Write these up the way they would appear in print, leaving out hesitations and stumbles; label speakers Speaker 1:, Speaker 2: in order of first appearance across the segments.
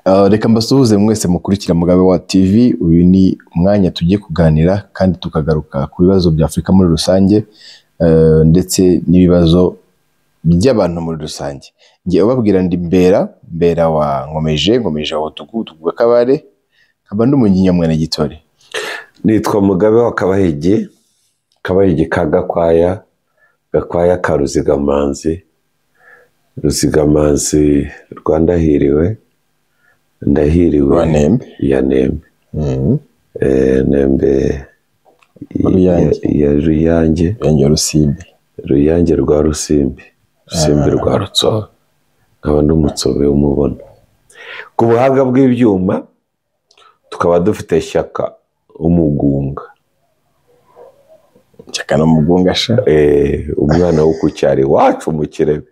Speaker 1: Reka mbasuhuze mwese mukurikira Mugabe wa TV. Uyu ni umwanya tugiye kuganira kandi tukagaruka ku bibazo bya Afurika muri rusange ndetse n'ibibazo by'abantu muri rusange. Ngiye ubabwira ndi Mbera wa Nkomeje wa tuvuga Kabare, nkaba n'umunyinya mwana Gitore.
Speaker 2: Nitwa Mugabe wa Kabahigi ka Gakwaya ka Ruzigamanzi Rwanda hiriwe ndahiriwe ya Nembe Nembe ya Ruyange Ruyange rwa Rusimbi rwa Rutsobe, nkaba n'umutsobe umubona. Ku buhanga bw'ibyuma tukaba dufite Shyaka Umugunga.
Speaker 1: Shyaka n'Umugunga sha
Speaker 2: umwana wo ku cyari wacu mu Kirebe.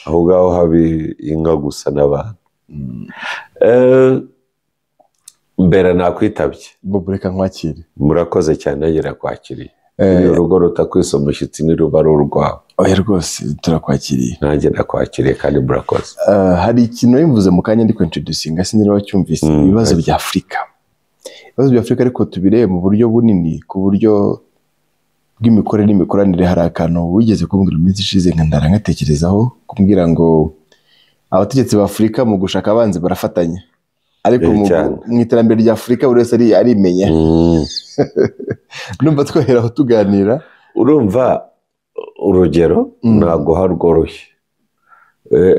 Speaker 2: Aho ngaho habi inka gusa n'abantu. Mbera nakwitabye.
Speaker 1: Bobo reka nkwakire.
Speaker 2: Murakoze cyane nagera kwakiriye. Urugo rutakwisa umushyitsi niruba ari urwawe.
Speaker 1: Oya rwose turakwakiriye.
Speaker 2: Nanjye ndakwakiriye kandi murakoze.
Speaker 1: Hari ikintu yimvuze mu kanya ndi introducinga sinira wacyumvise ibibazo bya Afurika. Ibibazo bya Afurika ariko tubireye mu buryo bunini, ku buryo bw'imikorere n'imikoranire. Hari akantu wigeze kumbwira iminsi ishize nkandara nkatekerezaho kumbwira ngo abategetsi ba Afurika mu gushaka abanzi barafatanya, ariko mu iterambere rya Afurika buri wese arimenya. Numva twaheraho tuganira.
Speaker 2: Urumva urugero ntabwo harworoshye.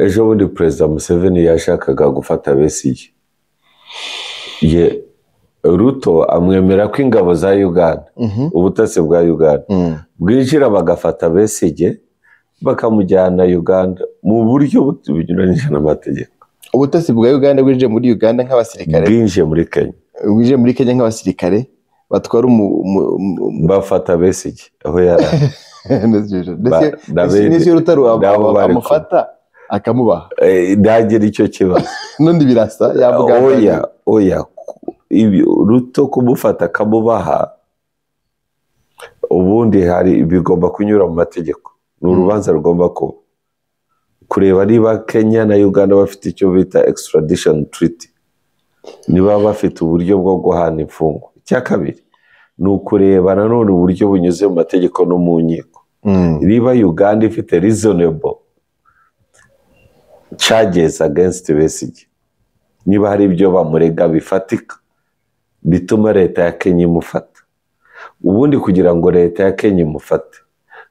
Speaker 2: Ejo bundi Perezida Museveni yashakaga gufata Besigye. Ruto amwemera ko ingabo za Uganda, ubutasi bwa Uganda bwinjira bagafata Besigye bakamujyana Uganda mu buryo bunyuranyije n'amategeko.
Speaker 1: Ubutasi bwa Uganda bwinjiye muri Uganda nk'abasirikare,
Speaker 2: bwinjiye muri Kenya,
Speaker 1: bwinjiye muri Kenya nk'abasirikare batwara
Speaker 2: bafata Besigye aho yari.
Speaker 1: N'icyo Rutaro amufata akamubaha
Speaker 2: ndagira icyo kibazo.
Speaker 1: N'undi birasa yavuga
Speaker 2: oya Ruto kumufata akamubaha, ubundi hari bigomba kunyura mu mategeko. Ni urubanza rugomba kureba niba Kenya na Uganda bafite icyo bita extradition treaty, niba bafite uburyo bwo guhana imfungwa. Icya kabiri ni ukureba nanone uburyo bunyuze mu mategeko no mu nkiko. Niba Uganda ifite reasonable charges against Besigye, niba hari ibyo bamurega bifatika bituma leta ya Kenya imufata. Ubundi kugira ngo leta ya Kenya imufate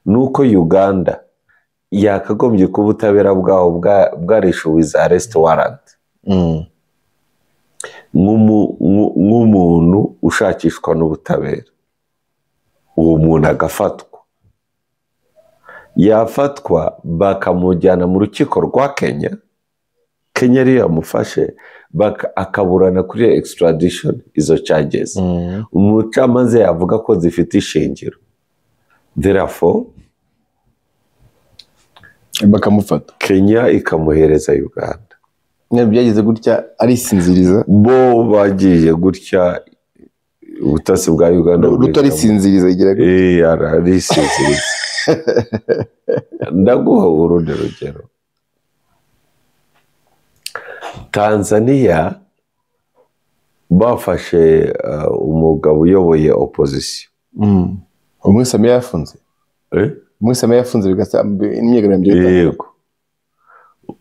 Speaker 2: nuko Uganda yakagombye kuba ubutabera bwaho bwarishuwe za arrest warrant nk'umuntu ushakishwa n'ubutabera. Uwo muntu agafatwa, yafatwa bakamujyana mu rukiko rwa Kenya. Kenya ariyo yamufashe akaburana kuri extradition izo charges. Umucamanza yavuga ko zifite ishingiro, therefore
Speaker 1: bakamufata,
Speaker 2: Kenya ikamuhereza Uganda.
Speaker 1: Byageze gutya arisinziriza,
Speaker 2: bo bagiye gutya ubutasi bwa Uganda
Speaker 1: rutarisinziriza igira
Speaker 2: arisinziriza. Ndaguha urundi rugero. Tanzania bafashe umugabo uyoboye opposition.
Speaker 1: Umwe Samia yafunze. Umwe Samia yafunze bigasamba imyigaragambyo.
Speaker 2: Yego.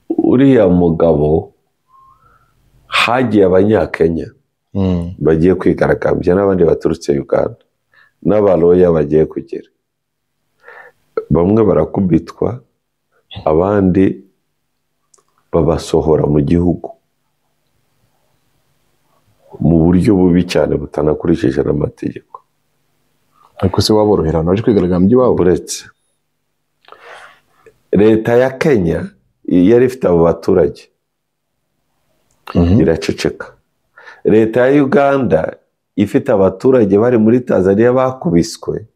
Speaker 2: Uriya mugabo hagiye abanyakenya bagiye kwigaragambya n'abandi baturutse Uganda n'abaloya bagiye kugera. Bamwe barakubitwa, abandi babasohora mu gihugu mu buryo bubi cyane butanakurikije n'amategeko.
Speaker 1: Ariko se waborohera naje kwigaragambya iwabo?
Speaker 2: Uretse leta ya Kenya yari ifite abo baturage iraceceka. Leta ya Uganda ifite abaturage bari muri Tanzania bakubiswe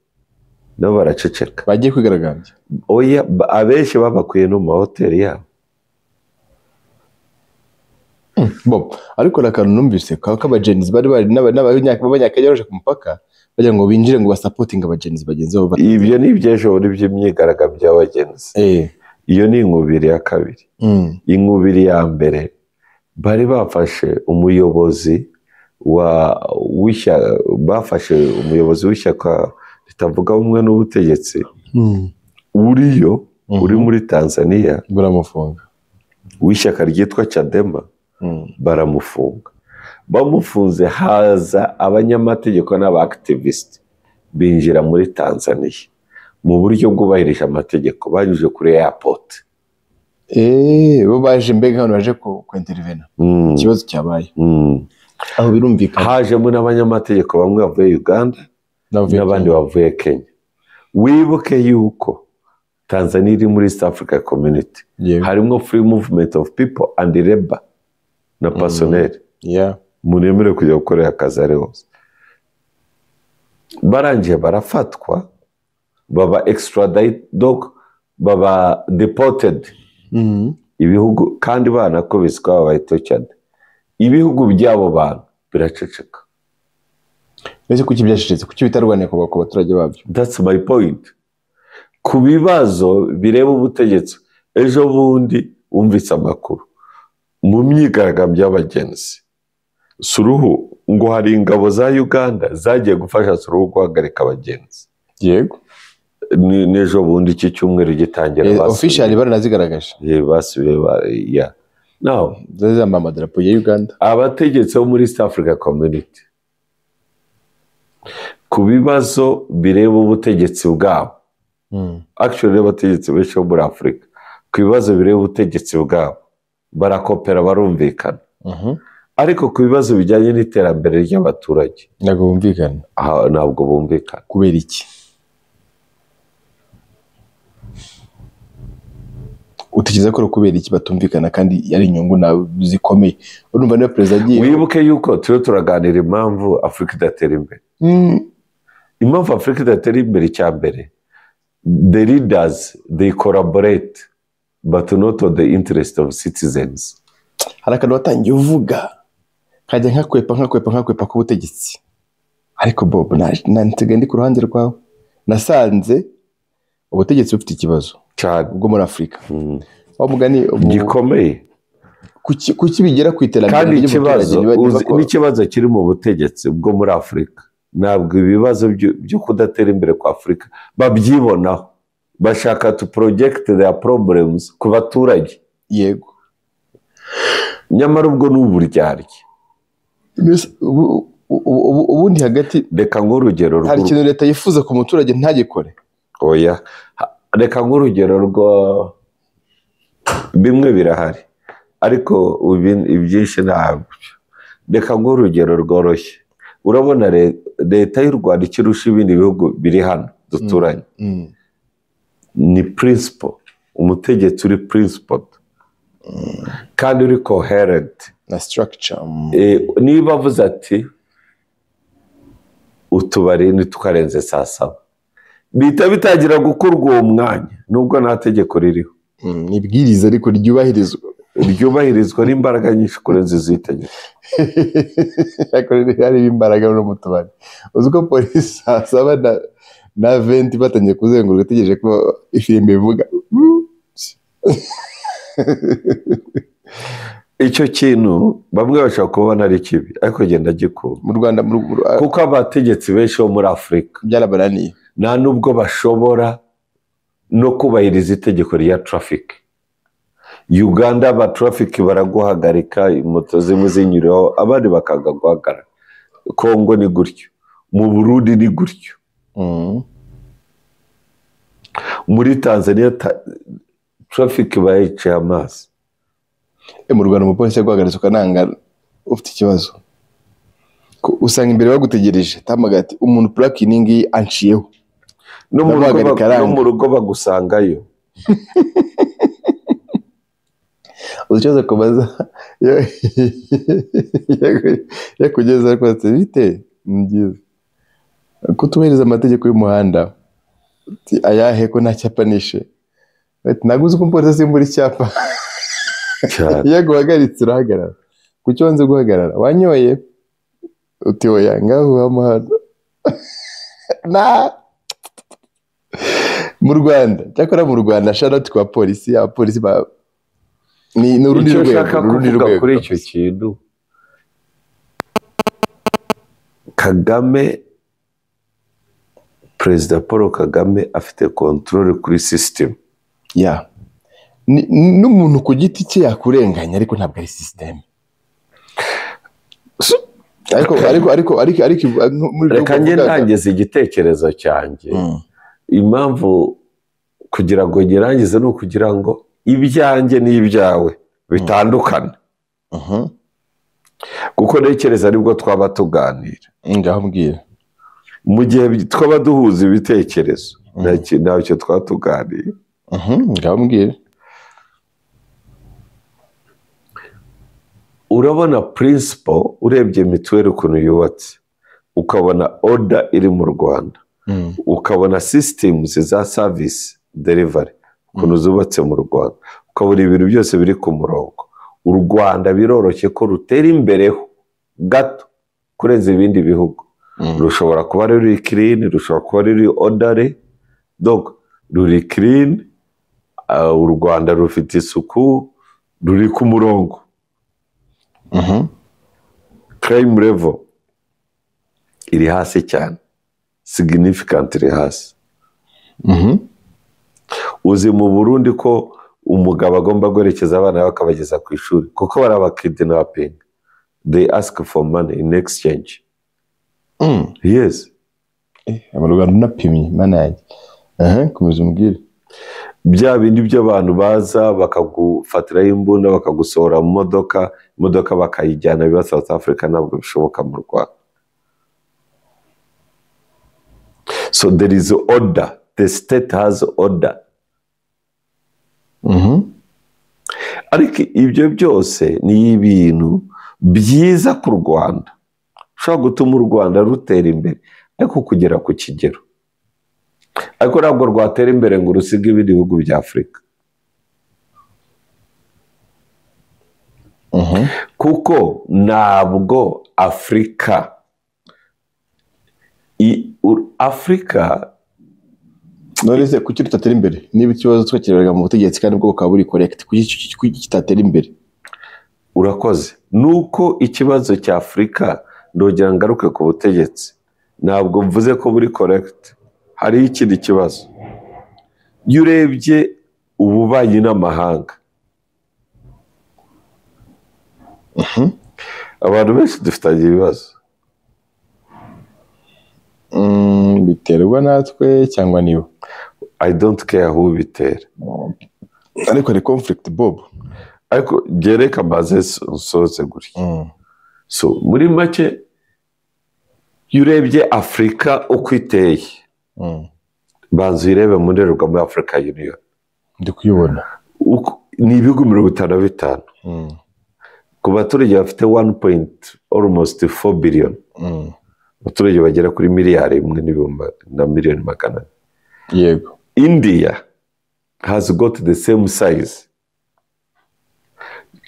Speaker 2: nabo baraceceka.
Speaker 1: Bagiye kwigaragambya?
Speaker 2: Oya, abenshi babakuye no mu mahoteli yabo.
Speaker 1: Ariko nakantu numvise ko abagenzi bari n'abanyakenya baje ku mupaka bagira ngo binjire ngo basapotinga abagenzi bagenzi babo.
Speaker 2: Ibyo ni iby'ejo by'imyigaragambyo y'abagenzi. iyo ni inkubiri ya kabiri. Inkubiri ya mbere bari bafashe umuyobozi w'ishyaka ritavuga umwe n'ubutegetsi uri muri Tanzania,
Speaker 1: baramufunga,
Speaker 2: w'ishyaka ryitwa Chadema, baramufunga. Bamufunze, haza abanyamategeko n'aba-activist binjira muri Tanzania mu buryo bwubahirije amategeko, banyuze kuri airport.
Speaker 1: Bo baje mbega hano baje kwintervena ikibazo cyabaye. Aho birumvikana
Speaker 2: hajemo n'abanyamategeko bamwe bavuye Uganda n'abandi bavuye Kenya. Wibuke yuko Tanzania iri muri East Africa Community, harimo free movement of people and labor na personnel. Munemere kujya gukorera akazi ari hose. Barangiye barafatwa, baba extradited, baba deported. Ibihugu kandi banakubiswa babayitocana. Ibihugu byabo bantu biraceceka.
Speaker 1: Ese kuki byashitse? Kuki bitarwaniye ku baturage babyo?
Speaker 2: That's my point. Ku bibazo bireba ubutegetsi, ejo bundi umvise amakuru mu myigaragambyo y'abagenzi, Suruhu ngo hari ingabo za Uganda zagiye gufasha Suruhu guhagarika abagenzi.
Speaker 1: Yego.
Speaker 2: N'ejo bundi iki cyumweru gitangira
Speaker 1: officially baranazigaragaje.
Speaker 2: Basubiye now
Speaker 1: zazamba amadarapo ya Uganda.
Speaker 2: Abategetsi bo muri East Africa Community ku bibazo bireba ubutegetsi bwabo, actually abategetsi benshi bo muri Afrika ku bibazo bireba ubutegetsi bwabo barakopera, barumvikana. Ariko ku bibazo bijyanye n'iterambere ry'abaturage
Speaker 1: ntabwo bumvikana.
Speaker 2: Ntabwo bumvikana.
Speaker 1: Kubera iki? Utekereza ko kubera iki batumvikana kandi yari inyungu nawe zikomeye? Urumva niyo president agiye.
Speaker 2: Wibuke yuko turaganira impamvu Afrika idatera imbere. Impamvu Afrika idatera imbere cyambere, the leaders they collaborate but not on the interest of citizens.
Speaker 1: Harakano watangiye uvuga kajya nkakwepa ku butegetsi. Ariko Bob nantege ndi ku ruhande rwawe, nasanze ubutegetsi bufite ikibazo
Speaker 2: cyane
Speaker 1: ubwo muri Afrika. Aho mugani
Speaker 2: gikomeye
Speaker 1: kuki bigera ku iterambere
Speaker 2: n'ikibazo kiri mu butegetsi bwo muri Afrika. Ntabwo ibibazo byo kudatera imbere kwa Afrika babyibonaho, bashaka to project their problems ku baturage.
Speaker 1: Yego,
Speaker 2: nyamara ubwo n'uburyarye.
Speaker 1: Ubundi hagati
Speaker 2: reka nk'urugero
Speaker 1: hari ikintu leta yifuza ku muturage ntagikore.
Speaker 2: Oya, reka nk'urugero rwo bimwe birahari ariko ibyinshi ntabyo. Reka nk'urugero rworoshye. Urabona leta y'u Rwanda ikirusha ibindi bihugu biri hano duturanye ni principle, umutegetsi uri principled kandi uri coherent
Speaker 1: na structure.
Speaker 2: Niba avuze ati utubari ntitukarenze saa saba, bihita bitangira gukorwa uwo mwanya nubwo nta tegeko ririho.
Speaker 1: Ibwiriza ariko
Speaker 2: ryubahirizwa n'imbaraga nyinshi kurenza izitegeko.
Speaker 1: Hari imbaraga no mu tubari. Uzi ko polisi saa saba na 20 batangiye kuzenguruka tegereje ko ifimbe ivuga.
Speaker 2: Icyo kintu bamwe bashaka kubona ari kibi ariko genda gikura
Speaker 1: mu Rwanda
Speaker 2: kuko abategetsi benshi bo muri Afrika
Speaker 1: byarabananiye,
Speaker 2: nta nubwo bashobora no kubahiriza itegeko rya traffic. Uganda ba traffic baraguhagarika, moto zimwe zinyuraho abandi bakaga guhagarara. Kongo ni gutyo, mu Burundi ni gutyo. Muri Tanzania traffic bayicaye amazi.
Speaker 1: Mu Rwanda umupolisi yaguhagaritse ukananga ufite ikibazo, usanga imbere bagutegereje tamagati umuntu plakiningi anciyeho
Speaker 2: no mu rugo bagusangayo.
Speaker 1: Uzaza kubaza yakugeza kwatse bite ngize kutubahiriza amategeko y'umuhanda ayahe ko nta cyapanishe. Naguze ko umupolisi asimbura icyapa yaguhagaritse urahagarara. Kuki wanze guhagarara? Wanyoye? Uti oya ngaho amahano. mu Rwanda cyakora mu Rwanda Charlotte kwa polisi abapolisi ni urundi
Speaker 2: icyo
Speaker 1: rwego
Speaker 2: nshaka kuvuga kuri icyo kintu Kagame Perezida Paul Kagame afite control kuri system
Speaker 1: n'umuntu ku giti cye yakurenganya ariko ntabwo ari system ariko
Speaker 2: reka njye ntangize igitekerezo cyanjye impamvu kugira ngo ngirangize ni ukugira ngo ibyanjye n'ibyawe bitandukane kuko ntekereza aribwo twaba tuganira
Speaker 1: ngaho mbwira
Speaker 2: mu gihe twaba duhuza ibitekerezo ntacyo twaba tuganira
Speaker 1: ngaho mbwira
Speaker 2: urabona principle urebye mituweli ukuntu yubatse ukabona order iri mu Rwanda ukabona systems za service delivery ukuntu zubatse mu Rwanda ukabona ibintu byose biri ku murongo u Rwanda biroroshye ko rutera imbereho gato kurenza ibindi bihugu rushobora kuba ruri clean rushobora kuba ruri orderly donc ruri clean u Rwanda rufite isuku ruri ku murongo crime level iri hasi cyane significantly hasi uzi mu Burundi ko umugabo agomba guherekeza abana bakabageza ku ishuri kuko baraba kidnapping they ask for money in exchange yes
Speaker 1: mu Rwanda unapimye manage komeza umbwire
Speaker 2: bya bindi by'abantu baza bakagufatiraho imbunda bakagusohora mu imodoka bakayijyana biba South Africa ntabwo bishoboka mu Rwanda so there is order the state has order ariko ibyo byose ni ibintu byiza ku Rwanda ushobora gutuma u Rwanda rutera imbere ariko kugera ku kigero ariko ntabwo rwatera imbere ngo rusige ibindi bihugu bya Afurika kuko ntabwo Afurika
Speaker 1: none kuki tutatera imbere niba ikibazo twakireraga mu butegetsi kandi bwo bukaba buri correct kuki kitatera imbere
Speaker 2: urakoze nuko ikibazo cya Afurika ndongera ngaruke ku butegetsi ntabwo mvuze ko buri correct hari ikindi kibazo iyo urebye ububanyi n'amahanga abantu benshi dufitanye ibibazo
Speaker 1: biterwa natwe cyangwa nibo
Speaker 2: I don't care who bitera
Speaker 1: ariko ni conflict Bob
Speaker 2: ariko gereka maze soze gutya so muri make iyo urebye Afurika uko iteye banza uyirebe mu ndorerwamo ya Africa Union
Speaker 1: ndi kuyibona
Speaker 2: ni ibihugu 55 ku baturage bafite almost 4 billion abaturage bagera kuri miliyari 1 na miliyoni 400
Speaker 1: yego
Speaker 2: India has got the same size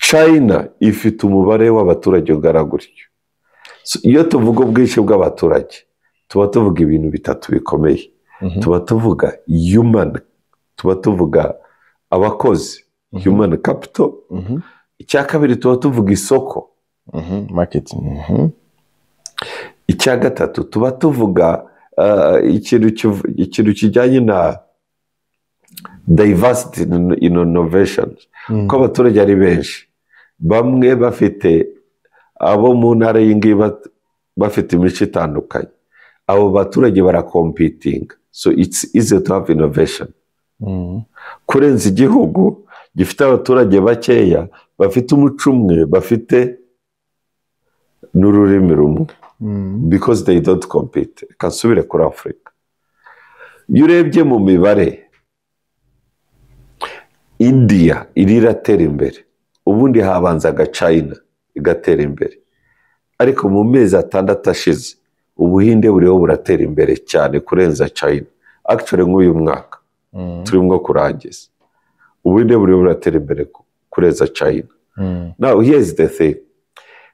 Speaker 2: China ifite umubare w'abaturage ungana gutyo iyo tuvuga ubwinshi bw'abaturage tuba tuvuga ibintu bitatu bikomeye tuba tuvuga human tuba tuvuga abakozi human capital icya kabiri tuba tuvuga isoko
Speaker 1: marketing
Speaker 2: icya gatatu tuba tuvuga ikintu kijyanye na diversity in innovations ko abaturage ari benshi bamwe bafite abo mu ntara y'ingiyi bafite imico itandukanye abo baturage barakompitinga so it's easy to have innovation kurenza igihugu gifite abaturage bakeya bafite umuco umwe bafite n'ururimi rumwe because they don't compete kasubire kuri Afurika iyo urebye mu mibare India iratera imbere ubundi habanzaga China igatera imbere ariko mu mezi 6 ashize Ubuhinde buriho buratera imbere cyane kurenza China actually nk'uyu mwaka turimo kurangiza Ubuhinde buriho buratera imbere kurenza China now here's the thing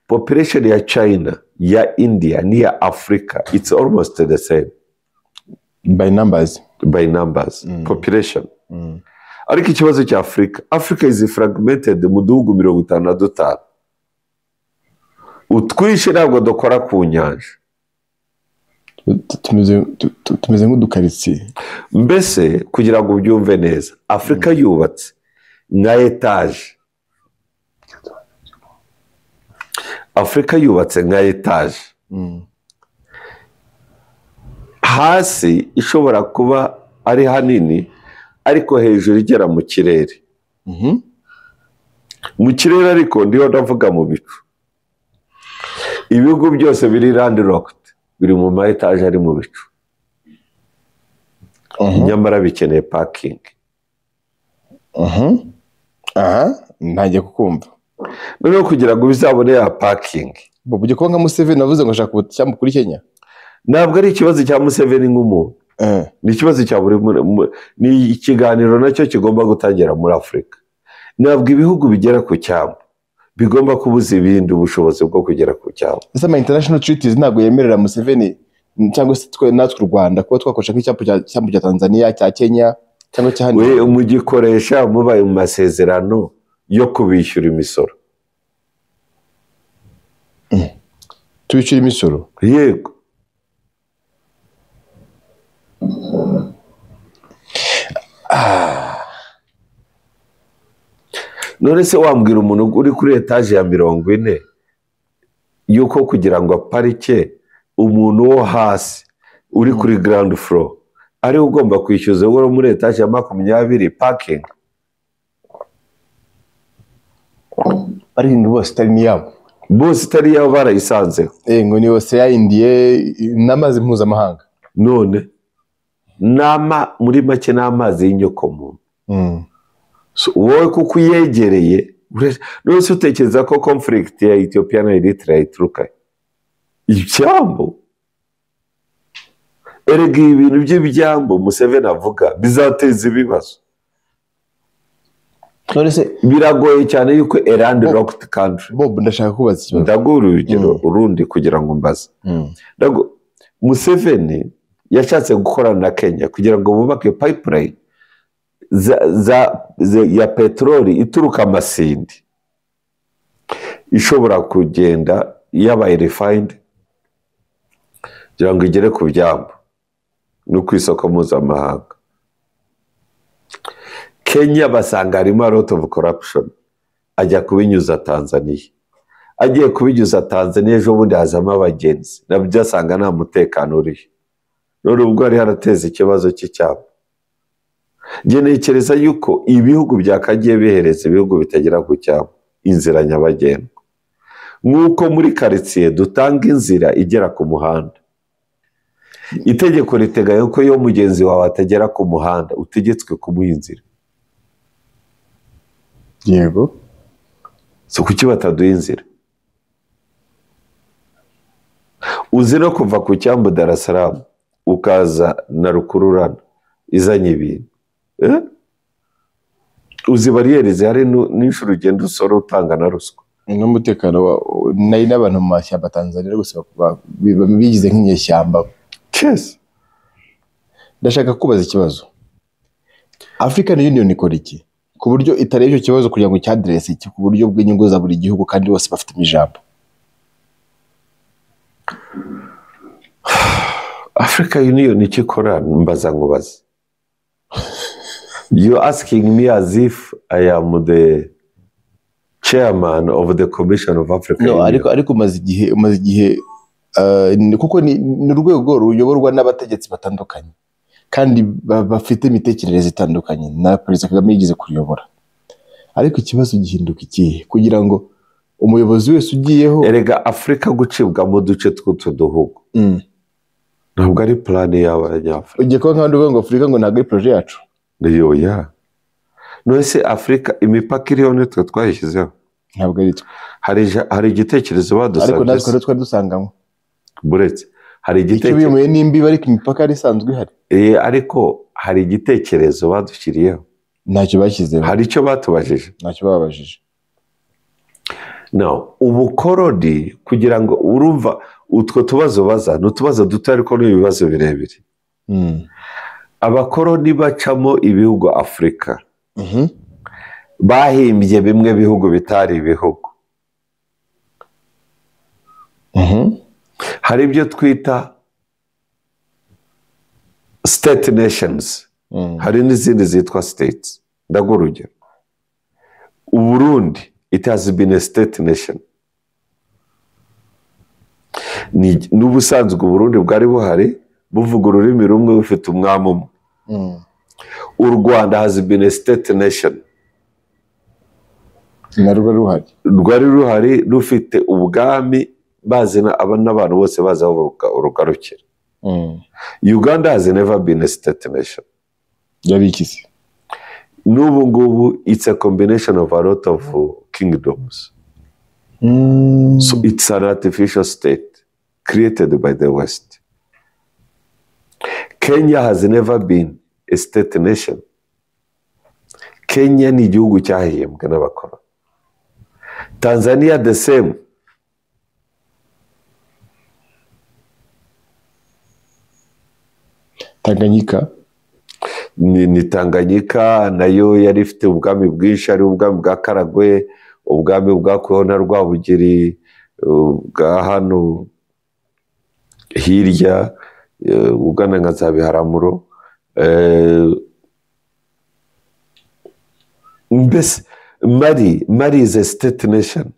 Speaker 2: population ya China ya India niya Africa it's almost the same
Speaker 1: by numbers
Speaker 2: by numbers population. Ariko ikibazo cya Africa is fragmented mu duhugu 55. Utwishe ntabwo dukora ku nyanja,
Speaker 1: tumeze nk'udukaritsiye.
Speaker 2: mbese kugira ngo ubyumve neza, Africa yubatse nka etaje. Africa yubatse nka etaje, hasi ishobora kuba ari hanini ariko hejuru igera mu kirere. Mu kirere ariko ndiho ndavuga mu bicu. Ibihugu byose biri landlocked, biri mu ma etaje ari mu bicu, nyamara bikeneye parking.
Speaker 1: Ntajya kukumva.
Speaker 2: Noneho kugira ngo bizabone ya parking,
Speaker 1: Bobo ko nka Museveni navuze ngo ashaka ubutiyambu kuri Kenya.
Speaker 2: ntabwo ari ikibazo cya Museveni nk'umuntu, ni ikibazo cya buri ni ikiganiro nacyo kigomba gutangira muri Afurika. Ntabwo ibihugu bigera ku cyambu bigomba kubuza ibindi ubushobozi bwo kugera ku cyambu.
Speaker 1: Ese ama international treaties ntabwo yemerera Museveni cyangwa se natwe u Rwanda kuba twakoresha nk'icyambu cya Tanzania, cya Kenya cyangwa cya hano.
Speaker 2: We umugikoresha mubaye mu masezerano yo kubishyura imisoro.
Speaker 1: Tubishyura imisoro?
Speaker 2: Yego. None se wambwira umuntu uri kuri etaje ya 40 yuko kugira ngo aparike umuntu wo hasi uri kuri ground floor ari ugomba kwishyuza wowe muri etaje ya 20 parking?
Speaker 1: Parking bose itari niyabo.
Speaker 2: Bose itari yabo barayisanzeho.
Speaker 1: Ngo ni yose yayindiye n'amazi mpuzamahanga.
Speaker 2: None muri make n'amazi y'inyokomuntu. Wowe kuko uyegereye, none se utekereza ko conflict ya Ethiopia na Eritrea ituruka ibyambo? Erega ibintu by'ibyambo Museveni avuga bizateza ibibazo.
Speaker 1: None se
Speaker 2: biragoye cyane yuko a landlocked country.
Speaker 1: Bob, ndashaka kubaza ikibazo.
Speaker 2: Ndagura urugero urundi kugira ngo mbaze. Museveni yashatse gukorana na Kenya kugira ngo bubake pipeline ya peteroli ituruka Masindi, ishobora kugenda yabaye refined kugira ngo igere ku byambo no ku isoko mpuzamahanga. Kenya basanga harimo a lot of corruption, ajya kubinyuza Tanzania. Agiye kubinyuza Tanzania ejo bundi hazamo abagenzi nabyo asanga nta mutekano uriho. None ubwo ari harateza ikibazo cy'icyabo. Ntekereza yuko ibihugu byakagiye bihereza ibihugu bitagera ku cyabo inzira nyabagendwa, nk'uko muri karitsiye dutanga inzira igera ku muhanda. Itegeko riteganya ko iyo mugenzi wawe atagera ku muhanda utegetswe kumuha inzira.
Speaker 1: Yego.
Speaker 2: So kuki bataduha inzira? Uzi no kuva ku cyambu Dar es Salaam ukaza na rukururana izanye ibintu, uzi bariyeri zihari n'inshuro ugenda usora utanga na ruswa.
Speaker 1: N'umutekano nari n'abantu mu mashyamba Tanzania gusa bigize nk'inyeshyamba.
Speaker 2: Yes.
Speaker 1: Ndashaka kubaza ikibazo. African Union ikora iki ku buryo itareba icyo kibazo kugira ngo cyadresse iki ku buryo bw'inyungu za buri gihugu kandi bose bafite ijambo?
Speaker 2: Africa Union ikikora mbaza nkubaza. You asking me as if I am the chairman of the Commission of African Union.
Speaker 1: Ariko umaze igihe kuko ni urwego ruyoborwa n'abategetsi batandukanye kandi bafite imitekerereze itandukanye na Perezida Kagame yigeze kuyobora. Ariko ikibazo gihinduka ikihe kugira ngo umuyobozi wese ugiyeho?
Speaker 2: Erega Afrika gucibwa mu duce tw'utuduhugu ntabwo ari plan y'abanyafurika.
Speaker 1: Ugiye kuba nk'abandi ngo Afrika ngo ntabwo ari projet yacu.
Speaker 2: Ndiyo ya. None se Afrika imipaka iriho nitwe twayishyizeho?
Speaker 1: Ntabwo ari twe.
Speaker 2: Hari igitekerezo badusabye.
Speaker 1: Ariko natwe twari dusanganywe.
Speaker 2: Buretse hari igitekerezo.
Speaker 1: Icyo bimuye n'imbibi ariko imipaka ari isanzwe ihari.
Speaker 2: Ariko hari igitekerezo badushyiriyeho.
Speaker 1: Ntacyo bashyizeho.
Speaker 2: Hari icyo batubajije.
Speaker 1: Ntacyo babajije.
Speaker 2: Now, ubukorodi kugira ngo urumva utwo tubazo baza n'utubazo duto ariko n'ibibazo birebire. abakoroni bacamo ibihugu Afurika bahimbye bimwe bihugu bitari ibihugu. Hari ibyo twita state nations, hari n'izindi zitwa states. Ndaguha urugero, Uburundi, it has been a state nation. N'ubusanzwe Uburundi bwari buhari buvuga ururimi rumwe bufite umwami umwe. U Rwanda has been a state nation. Rwari ruhari rufite ubwami bazi n'abantu bose bazi aho urugarukira. Uganda has never been a state nation.
Speaker 1: Yari ikisi.
Speaker 2: N'ubu ngubu it's a combination of a lot of kingdoms. So it's an artificial state created by the West. Kenya has never been a state nation. Kenya ni igihugu cyahembwe n'abakoroni. Tanzania the same.
Speaker 1: Tanganyika
Speaker 2: ni Tanganyika nayo yari ifite ubwami bwinshi, ari ubwami bwa Karagwe, ubwami bwakuweho na Rwabugiri, bwa hano hirya ugana nka za Biharamuro. Mbese Mali is a state nation.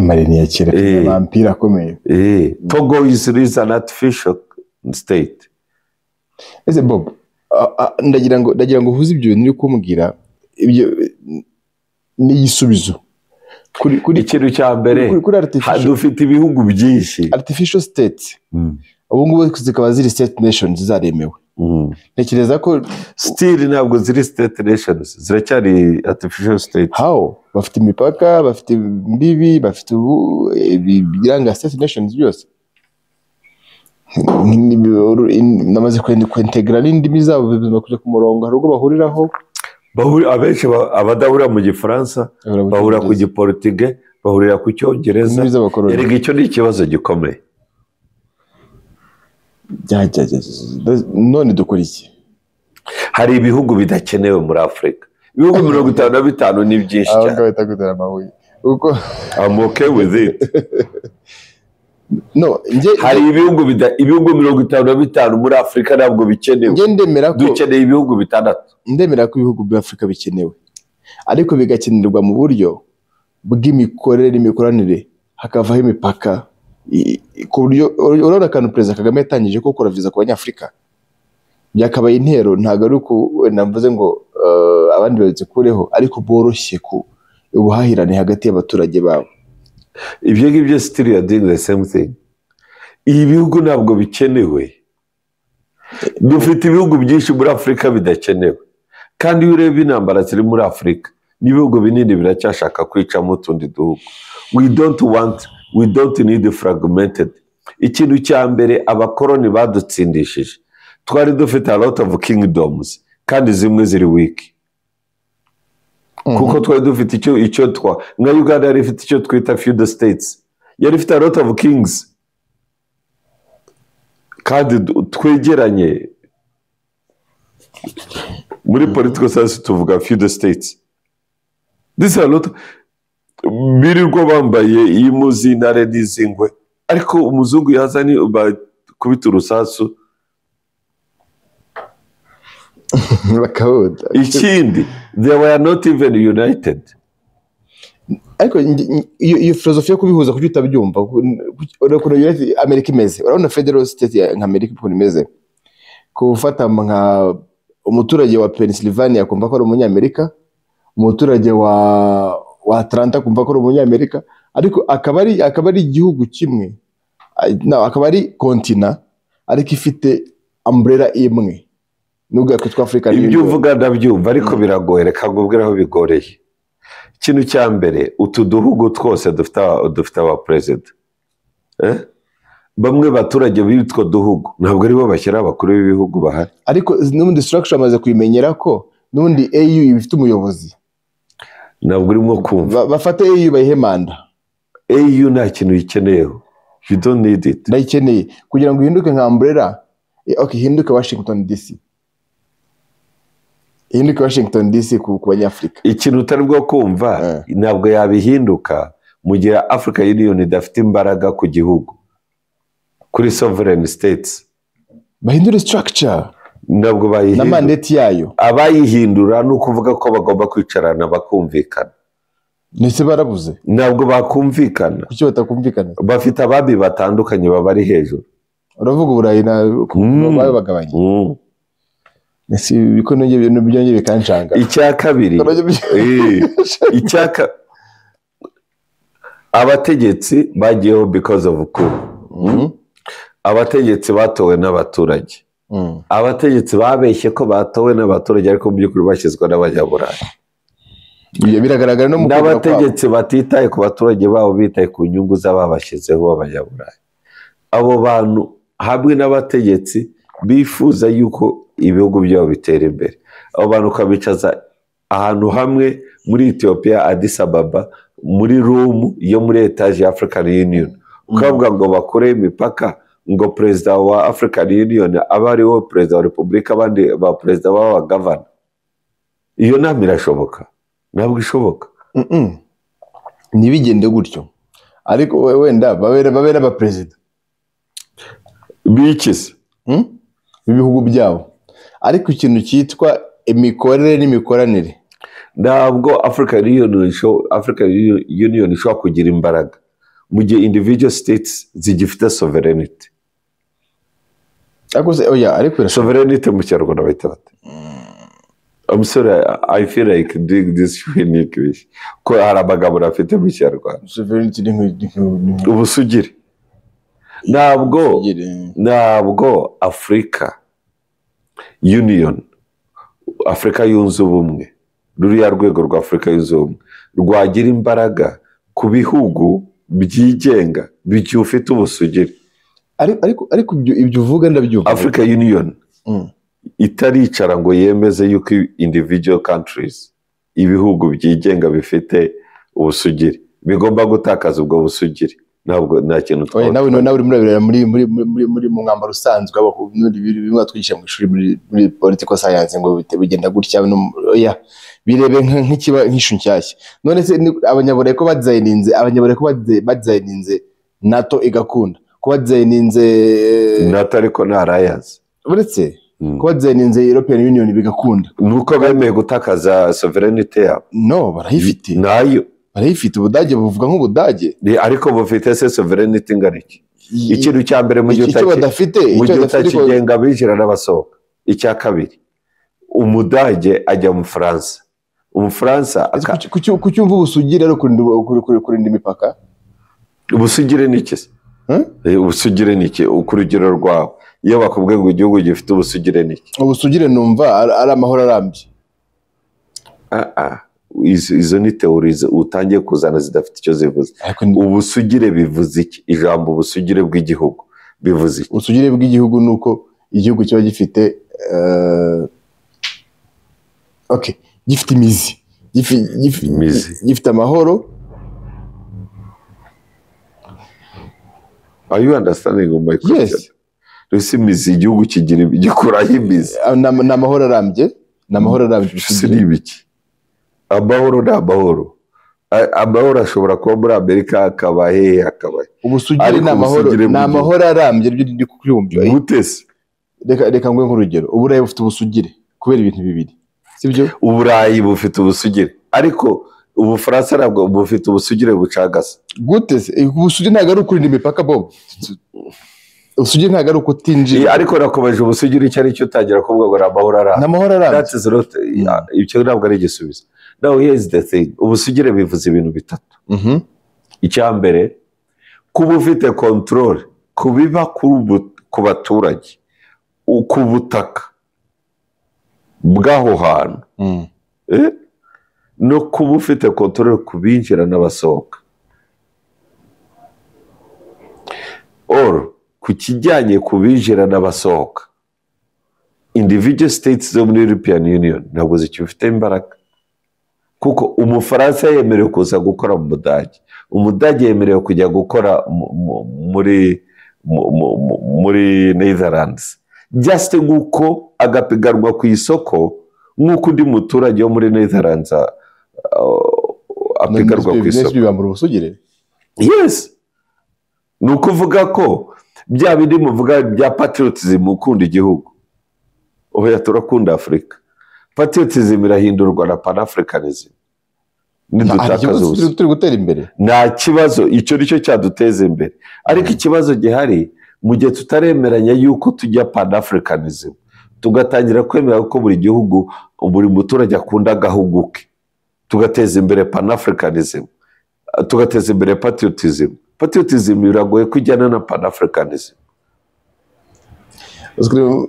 Speaker 1: Mali ni ya kera, vampire akomeye.
Speaker 2: Togo is an artificial state.
Speaker 1: Ese Bob, ndagira ngo uhuze ibyo niri kumbwira ibyo ni igisubizo
Speaker 2: kuri ikintu cya mbere. Dufite ibihugu byinshi
Speaker 1: artificial states, ubu ngubu zikaba ziri state nations zaremewe. Ntekereza ko
Speaker 2: still ntabwo ziri state nations, ziracyari artificial state.
Speaker 1: How? Bafite imipaka, bafite imbibi, bafite ibiranga state nations byose. Namaze kwintegra n'indimi zabo bizima kujya ku murongo, hari ubwo bahuriraho.
Speaker 2: Abenshi abadahurira mu Gifaransa bahurira ku Giportuge, bahurira ku Cyongereza. Erega icyo ni ikibazo gikomeye.
Speaker 1: None dukora iki?
Speaker 2: Hari ibihugu bidakenewe muri Afurika. Ibihugu 55 ni byinshi cyane. I'm okay with it.
Speaker 1: No,
Speaker 2: hari ibihugu 55 muri Afurika ntabwo bikenewe. Dukeneye ibihugu 6.
Speaker 1: Ndemera ko ibihugu bya Afurika bikenewe, ariko bigakenerwa mu buryo bw'imikorere n'imikoranire, hakavaho imipaka. Ku buryo urabona akantu Perezida Kagame yatangije ko gukora viza ku Banyafurika byakabaye intero, ntabwo ari uko navuze ngo abandi bazikureho, ariko boroshye ku ubuhahirane hagati y'abaturage babo.
Speaker 2: Ibyo ngibyo still you are doing the same thing. Ibi bihugu ntabwo bikenewe. Dufite ibihugu byinshi muri Afurika bidakenewe, kandi iyo ureba intambara ziri muri Afurika n'ibihugu binini biracyashaka kwicamo utundi duhugu. We don't need fragmented. Ikintu cya mbere abakoroni badutsindishije, twari dufite a lot of kingdoms kandi zimwe ziri weak. Kuko twari dufite icyo nka Uganda yari ifite icyo twita feudal states, yari ifite a lot of kings kandi twegeranye. Muri political science tuvuga feudal states. This is a lot. Birirwa bambaye impu z'intare n'izingwe, ariko umuzungu yazani kubita urusasu
Speaker 1: bakawuda.
Speaker 2: Ikindi, they were not even united.
Speaker 1: Ariko iyo filozofi yo kubihuza kuko utabyumva, urabona Amerika imeze, urabona federal state nka Amerika uko imeze, kufata nka umuturage wa Pennsylvania kumva ko ari umunyamerika, umuturage wa Atlanta kumva ko ari umunyamerika, ariko akaba ari igihugu kimwe, akaba ari kontina ariko ifite umbrella imwe. Nubwo kwitwa Afrika
Speaker 2: ni ibyo uvuga ndabyumva, ariko biragoye. Reka ngubwire aho bigoreye. Ikintu cya mbere, utu duhugu twose dufite aba president. Bamwe baturage bitwa duhugu ntabwo aribo bashyira abakuru b'ibihugu bahari,
Speaker 1: ariko n'ubundi structure amaze kuyimenyera ko n'ubundi AU ifite umuyobozi.
Speaker 2: Ntabwo urimo kumva
Speaker 1: bafate AU bayihe manda.
Speaker 2: AU nta kintu ikeneyeho. You don't need it.
Speaker 1: Ndayikeneye kugira ngo ihinduke nka umbrella. Okay, hinduka Washington DC. Hinduka Washington DC ku banyafurika.
Speaker 2: Ikintu utari bwo kumva ntabwo yabihinduka mu gihe Africa Union idafite imbaraga ku gihugu, kuri sovereign states.
Speaker 1: Bahindura structure.
Speaker 2: Ntabwo bayihindura.
Speaker 1: Na mandate yayo.
Speaker 2: Abayihindura ni ukuvuga ko bagomba kwicarana bakumvikana.
Speaker 1: Nese barabuze.
Speaker 2: Ntabwo bakumvikana.
Speaker 1: Kuki batakumvikana?
Speaker 2: Bafite ababi batandukanye babari hejuru.
Speaker 1: Uravuga Uburayi na babaye bagabanye. Nese biko byongeye bikanshanga.
Speaker 2: Icya kabiri. Abategetsi bagiyeho because of coup. Abategetsi batowe n'abaturage. Abategetsi babeshye ko batowe n'abaturage ariko mu by'ukuri bashyizwe n'abanyaburayi.
Speaker 1: Biragaragara no mu
Speaker 2: n'abategetsi batitaye ku baturage babo, bitaye ku nyungu z'ababashyizeho abanyaburayi. Abo bantu hamwe n'abategetsi bifuza yuko ibihugu byabo bitera imbere. Abo bantu ukabicaza ahantu hamwe muri Ethiopia, Addis Ababa, muri Rome yo muri etage ya African Union, ukavuga ngo bakore imipaka, ngo perezida wa African Union aba ariwe perezida wa repubulika, abandi ba perezida baba gavana. Iyo nama irashoboka? Ntabwo ishoboka.
Speaker 1: Ntibigende gutyo. Ariko wenda babera aba perezida
Speaker 2: bikize
Speaker 1: ibihugu byabo. Ariko ikintu cyitwa imikorere n'imikoranire,
Speaker 2: ntabwo African Union ishobora kugira imbaraga mu gihe individual states zigifite sovereignty.
Speaker 1: Ariko
Speaker 2: sovereignty mu Kinyarwanda bahita bate? I'm sorry, I feel like doing this unique wish. Ko hari amagambo afite mu Kinyarwanda.
Speaker 1: Sovereignty
Speaker 2: ubusugire. Ntabwo Africa Union, Afrika yunze ubumwe, ruriya rwego rwa Afrika yunze ubumwe rwagira imbaraga ku bihugu byigenga bifite ubusugire.
Speaker 1: Ariko ibyo uvuga ndabyumva.
Speaker 2: Africa Union itaricara ngo yemeze yuko individual countries, ibihugu byigenga bifite ubusugire bigomba gutakaza ubwo busugire. Ntabwo nta kintu
Speaker 1: twavuga. Nawe uri muri mu mwambaro usanzwe bimwe twigisha mu ishuri muri political science ngo bigenda gutya. Birebe nk'ishu nshyashya. None se abanyaburayi ko badesigninze NATO igakunda, ko badesigninze
Speaker 2: NATO ariko na alliance,
Speaker 1: uretse ko badesigninze European Union bigakunda,
Speaker 2: nuko bemeye gutakaza sovereignty yabo.
Speaker 1: No, barayifite
Speaker 2: nayo.
Speaker 1: Barayifite. Ubudage buvuga nk'Ubudage
Speaker 2: ariko bufite se sovereignty ingana iki? Ikintu cya mbere mu gihe utakigenga binjira n'abasohoka. Icya kabiri, Umudage ajya mu Faransa, Umufaransa
Speaker 1: kucyumva ubusugire ari kurinda imipaka.
Speaker 2: Ubusugire ni iki? Ubusugire ni iki ku rugero rwawe? Iyo bakubwiye ngo igihugu gifite ubusugire ni iki?
Speaker 1: Ubusugire numva ari amahoro arambye.
Speaker 2: Izo ni teori utangiye kuzana zidafite icyo zivuze. Ubusugire bivuze iki? Ijambo ubusugire bw'igihugu bivuze iki?
Speaker 1: Ubusugire bw'igihugu nuko igihugu kiba gifite gifite imizi, gifite amahoro.
Speaker 2: Are you understanding my question?
Speaker 1: Yes.
Speaker 2: Rese imizi igihugu gikuraho imizi.
Speaker 1: Ni amahoro arambye. Ni amahoro arambye.
Speaker 2: Ni ibiki? Amahoro ni amahoro. Amahoro ashobora kuba muri Amerika, akaba hehe, akaba.
Speaker 1: Ubusugire ni amahoro arambye ryo ndi kubyumva.
Speaker 2: Gutese.
Speaker 1: Reka ngwe nk'urugero. Uburayi bufite ubusugire kubera ibintu bibiri. Sibyo?
Speaker 2: Uburayi bufite ubusugire, ariko Ubufaransa nabwo bufite ubusugire bucagase.
Speaker 1: Gutese. Ubusugire ntabwo ari ukurinda imipaka, Bob. Ubusugire ntabwo ari ukutinjira.
Speaker 2: Ariko nakomeje ubusugire icyo ari cyo utangira kuvuga ngo amahoro arambye.
Speaker 1: Amahoro arambye.
Speaker 2: That is not, icyo ntabwo ari igisubizo. Now here is the thing. Ubusugire bivuze ibintu bitatu. Icya mbere, kuba ufite control kubiba ku baturage, ku butaka bw'aho hantu, no kuba ufite control ku binjira n'abasohoka. Or ku kijyanye ku binjira n'abasohoka, individual states zo muri European Union ntabwo zikifite imbaraga, kuko Umufaransa yemerewe kuza gukora mu Budage, Umudage yemerewe kujya gukora muri Netherlands, just nk'uko agapiganwa ku isoko nk'uko undi muturage wo muri Netherlands apiganwa ku isoko.
Speaker 1: bibambura ubusugire.
Speaker 2: Yes, ni ukuvuga ko bya bindi muvuga bya patriotism, ukunda igihugu, oya turakunda Afurika. Patriotism irahindurwa na Pan-Africanism.
Speaker 1: Turi gutera imbere,
Speaker 2: nta kibazo, icyo nicyo cyaduteza imbere. Ariko ikibazo gihari mu gihe tutaremeranya yuko tujya Pan-Africanism, tugatangira kwemera ko buri gihugu, buri muturage akunda agahugu ke, tugateza imbere Pan-Africanism, tugateza imbere patriotism. Patriotism biragoye ko ijyana na Pan-Africanism.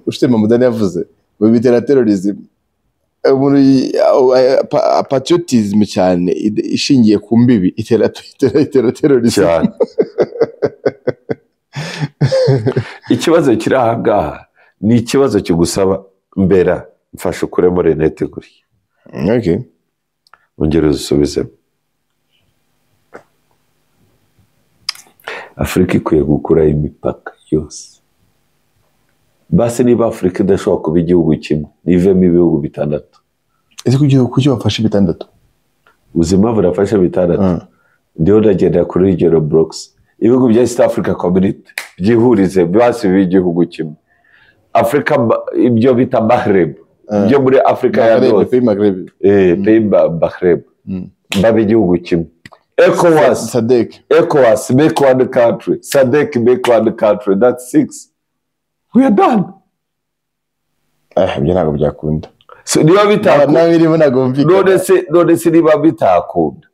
Speaker 1: Ufite Mamudani yavuze ngo bitera terrorism. Patriotism cyane ishingiye ku mbibi itera terrorism
Speaker 2: cyane. Ikibazo kiri aha ngaha ni ikibazo kigusaba mbera mfashe ukuremo Renete guriya.
Speaker 1: Okay,
Speaker 2: ongera uzisubizemo. Afurika ikwiye gukuraho imipaka yose. Basi niba Afurika idashobora kuba igihugu kimwe, nivemo ibihugu 6.
Speaker 1: ese kuki wafashe 6?
Speaker 2: Ubuzima burafashe 6. Ndiho ndagenda kuri regional blocks. Ibihugu bya East Africa Community byihurize basi b'igihugu kimwe. Afrika ibyo bita Maghreb, ibyo muri Afrika ya North,
Speaker 1: pays Maghreb,
Speaker 2: pays Maghreb, babe igihugu kimwe. ECOWAS, ECOWAS make one country, SADC make one country, that's 6. We are done.
Speaker 1: Ibyo ntabwo byakunda.
Speaker 2: So niba bitakunda,
Speaker 1: birimo nagomvika.
Speaker 2: None se niba bitakunda,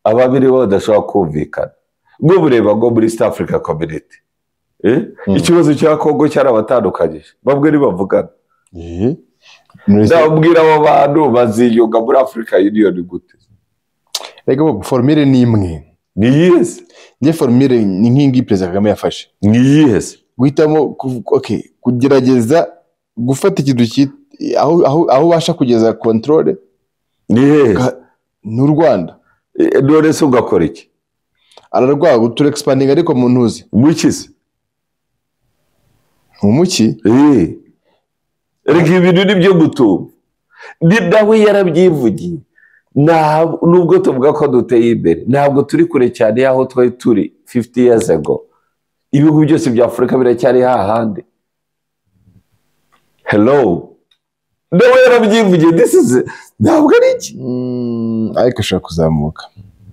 Speaker 2: ababiri bo badashobora kumvikana. Ngo bureba ngo muri East Africa Community. Ikibazo cya Kongo cyarabatandukanyije. Bamwe ni bavugana. Ndabwira abo bantu baziyunga muri Africa Union gute?
Speaker 1: Rega formule ni imwe.
Speaker 2: Ni yes.
Speaker 1: Nge formule ni nkingi President Kagame yafashe.
Speaker 2: Ni yes.
Speaker 1: Guhitamo kugerageza gufata ikintu aho basha kugeza control.
Speaker 2: Ni yes.
Speaker 1: N'u Rwanda.
Speaker 2: None se ugakora iki?
Speaker 1: Ararwa gutura expanding ariko mu ntuzi.
Speaker 2: Mukize.
Speaker 1: Umuki?
Speaker 2: Rega ibintu nibyo gutumva. Ni nawe yarabyivugiye. Nubwo tuvuga ko duteye imbere, ntabwo turi kure cyane aho twari turi 50 years ago. Ibihugu byose bya Afurika biracyari hahandi. Hello. Nawe yarabyivugiye, ntabwo ari iki.
Speaker 1: Ariko ashaka kuzamuka.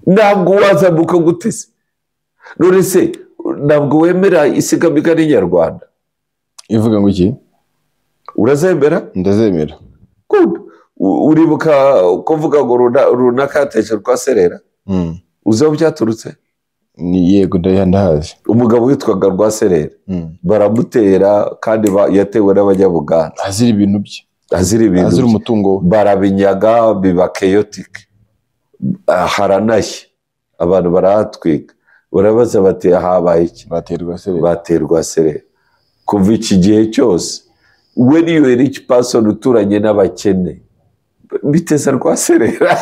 Speaker 2: Ntabwo wazamuka gute se? None se ntabwo wemera isigamigani nyarwanda? Ivuga ngo iki? Urazemera?
Speaker 1: Ndazemera.
Speaker 2: Good. Uribuka kuvuga ngo runaka yateje Rwaserera? Uzi aho byaturutse?
Speaker 1: Ni yego ndahazi.
Speaker 2: Umugabo witwaga Rwaserera. Baramutera kandi yatewe n'abanyabuganda.
Speaker 1: Azira ibintu bye.
Speaker 2: Azira umutungo. Barabinyaga biba chaotic. Haranashye. Abantu barahatwika. Barabaza bati habaye iki? Baterwa Serera. Kuva iki gihe cyose, when you are rich person uturanye n'abakene, biteza Rwaserera.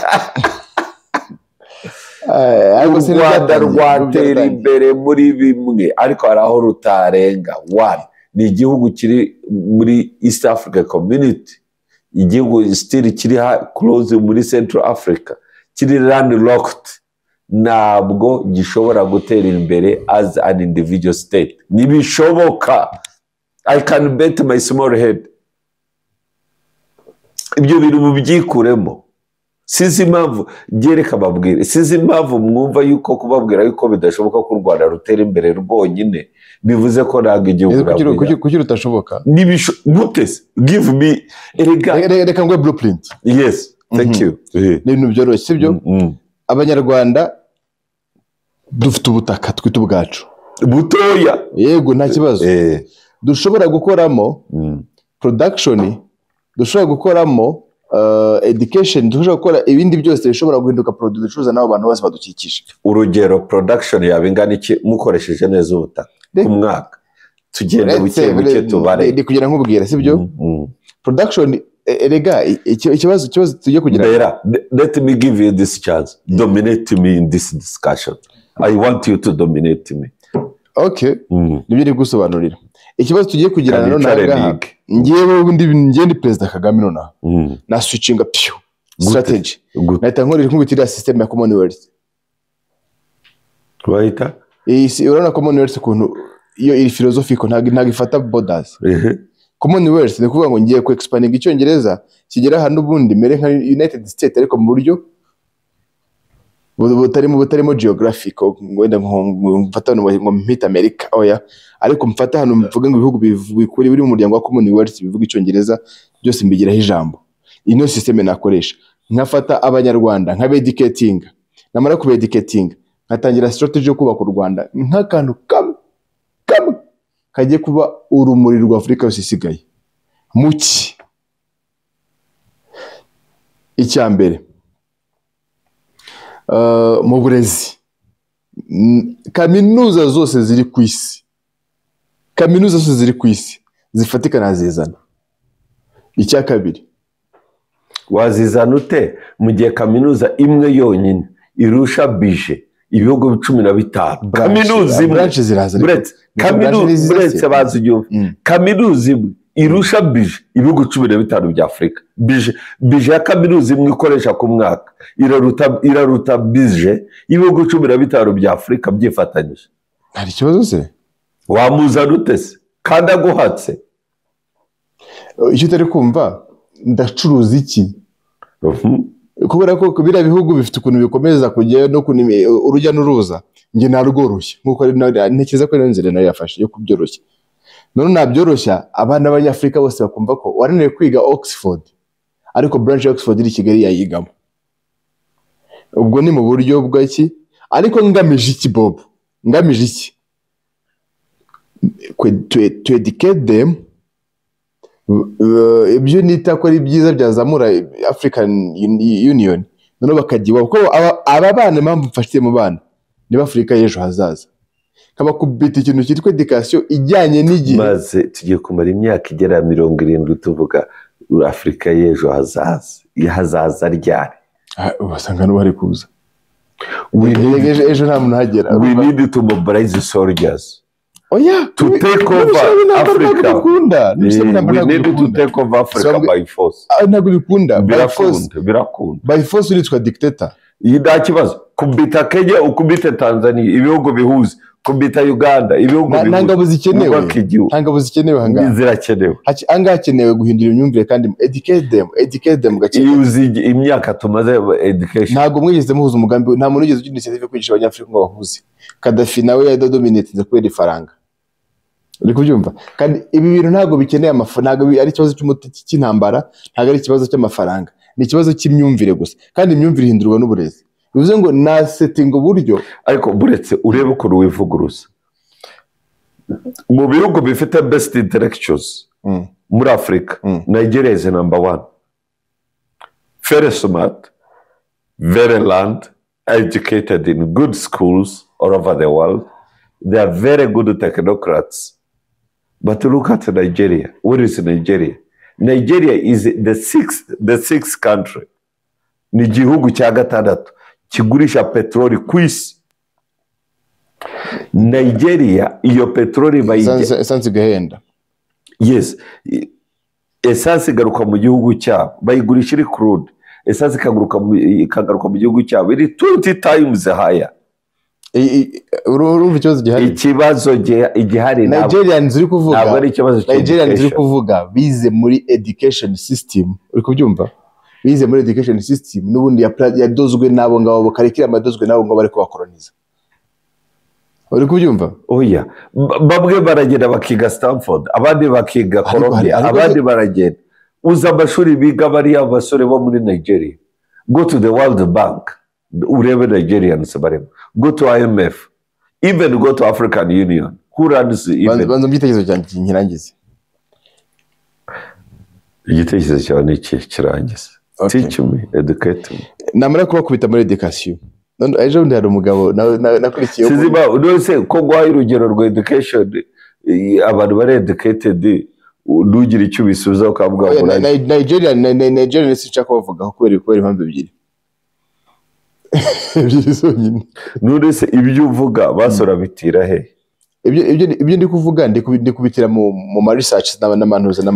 Speaker 2: Rwanda rwatera imbere muri bimwe, ariko hari aho rutarenga. One, ni igihugu kiri muri East Africa Community, igihugu still kiri close muri Central Africa, kiri landlocked, ntabwo gishobora gutera imbere as an individual state. Nibishoboka. I can bet my small head. Ibyo bintu mubyikuremo. Sizi impamvu gereka babwire. Sizi impamvu mwumva yuko kubabwira yuko bidashoboka ko u Rwanda rutera imbere rwonyine bivuze ko ntabwo igihugu
Speaker 1: kuki rutashoboka.
Speaker 2: Gute? Give me
Speaker 1: reka ngwe blueprint.
Speaker 2: Yes, thank you.
Speaker 1: Ni ibintu byoroshye sibyo? Abanyarwanda dufite ubutaka twita ubwacu.
Speaker 2: Butoya.
Speaker 1: Yego nta kibazo. Dushobora gukoramo production, dushobora gukoramo education, dushobora gukora ibindi byose bishobora guhinduka product ducuruza n'abo bantu bose badukikije.
Speaker 2: Urugero production yabingana iki mukoresheje neza ubutaka ku mwaka? Tugende buke tubare.
Speaker 1: Ndi kugira nkubwira sibyo? Production rega ikibazo tujye kugira.
Speaker 2: Let me give you this chance. Dominate me in this discussion. I want you to dominate me.
Speaker 1: okay nibyo ndi gusobanurira ikibazo tugiye kugirana none aha ngiye ndi Perezida Kagame none na switchinga strategy nahita nkorera nk'ubitira system ya Commonwealth
Speaker 2: wahita
Speaker 1: urabona Commonwealth kuntu iyo iri philosophical ntago ifata borders Commonwealth ni kuvuga ngo ngiye ku expanding icyongereza kigera hano ubundi mere nka United States ariko mu buryo butarimo geographic wenda mfata ngo mpita America oya ariko mfata hano mvuga ngo ibihugu bikuri biri mu muryango wa Commonwealth bivuga icyongereza byose mbigiraho ijambo ino system nakoresha nkafata abanyarwanda nk'abedicating namara kubedicating nkatangira strategy yo kubaka u Rwanda nk'akantu kamwe kagiye kuba urumuri rwa Afurika yose isigaye muki icyambere mu burezi kaminuza zose ziri ku isi zifatika nazizana icya kabiri
Speaker 2: wazizana ute mu gihe kaminuza imwe yonyine irusha bije ibihugu 15 kaminuza imwe kaminuza imwe irusha bije ibihugu 15 bya Afurika bije ya kaminuza imwe ikoresha ku mwaka iraruta bije ibihugu 15 bya Afurika byifatanyije
Speaker 1: hari ikibazo se
Speaker 2: wamuzana ute se kandi aguhatse
Speaker 1: icyo utari kumva ndacuruza iki kubera ko kubira bihugu bifite ukuntu bikomeza kujya no urujya n'uruza nge narworoshye nkuko ntekereza ko nzire nayo yafashe yo kubyoroshya none nabyoroshya abana b'Abanyafrika bose bakumva ko waraneye kwiga Oxford ariko branch ya Oxford iri Kigali yayigamo ubwo ni mu buryo bw'iki ariko ngamije iki Bob ngamije iki to educate them ibyo nita ko ari byiza byazamura African Union none bakagiwa kuko aba bana impamvu mfashije mu bana ni Afrika y'ejo hazaza kaba kubita ikintu cyitwa education ijyanye n'igihe
Speaker 2: maze tugiye kumara imyaka igera 70 tuvuga Afrika y'ejo hazaza ryari
Speaker 1: basanga no bari kuza ejo nta muntu hagera
Speaker 2: we need to mobilize the soldiers
Speaker 1: to
Speaker 2: take over Africa. We need to take over Africa by force.
Speaker 1: Ntabwo bikunda
Speaker 2: birakunda.
Speaker 1: By force uritwa dictator.
Speaker 2: Yida kibazo kubita Kenya ukubita Tanzania ibihugu bihuze kubita Uganda ibihugu bihuze.
Speaker 1: Ntangabo zikenewe hanga.
Speaker 2: Zirakenewe.
Speaker 1: Anga hakenewe guhindura imyumvire kandi educate them gake.
Speaker 2: Yuzi imyaka tumaze education.
Speaker 1: Ntabwo mwigeze muhuza umugambi nta muntu ugeze ugira initiative kwigisha Abanyafrika ngo bahuze. Gaddafi nawe yadominate kubera ifaranga. Uri kubyumva kandi ibi bintu ntago bikeneye amafaranga ntago ari ikibazo cy'intambara ntago ari ikibazo cy'amafaranga ni ikibazo cy'imyumvire gusa kandi imyumvire ihindurwa n'uburezi bivuze ngo na setting uburyo
Speaker 2: ariko buretse urebe uko wivuguruza mu bihugu bifite best intellectuals muri Africa Nigeria is number 1 very smart very learned educated in good schools all over the world they are very good technocrats. But look at Nigeria. What is Nigeria? Nigeria is the sixth country. Ni gihugu cya gatandatu kigurisha petroli ku isi. Nigeria iyo petroli
Speaker 1: essence gahenda.
Speaker 2: Yes. Essence garuka mu gihugu cyabo. Bayigurisha iri crude. Essence ikagaruka mu gihugu cyabo. Iri 20 times higher.
Speaker 1: Urumva ikibazo gihari
Speaker 2: igihari
Speaker 1: Nigerians uri kuvuga Nigerians uri kuvuga bize muri education system uri kubyumva bize muri education system n'ubundi yadozwe nabo ngabo karikira amadozwe nabo ngo bari kubakoloniza uri kubyumva
Speaker 2: oya babwe baragenda bakiga Stanford abandi bakiga Columbia abandi baragenda uza amashuri biga bari abasore bo muri Nigeria go to the World Bank urebe Nigerians barimo go to IMF even go to African Union who runs even
Speaker 1: banzo byitegerezo cyanjye nkirangize
Speaker 2: igitekerezo cyawe ni kirangize teach me educate me
Speaker 1: namara kubakubita muri education none ejo ndi hari umugabo nakurikiye
Speaker 2: siziba unose ko gwaye urugero rwa education abantu bari educated nugira icyo bisubiza ukavuga ngo
Speaker 1: Nigeria sica ko bavuga kubera impamvu ebyiri
Speaker 2: nurese ibyo uvuga basora bitira he
Speaker 1: ibyo ndi kuvuga ndi kubitira mu ma research n'amanuza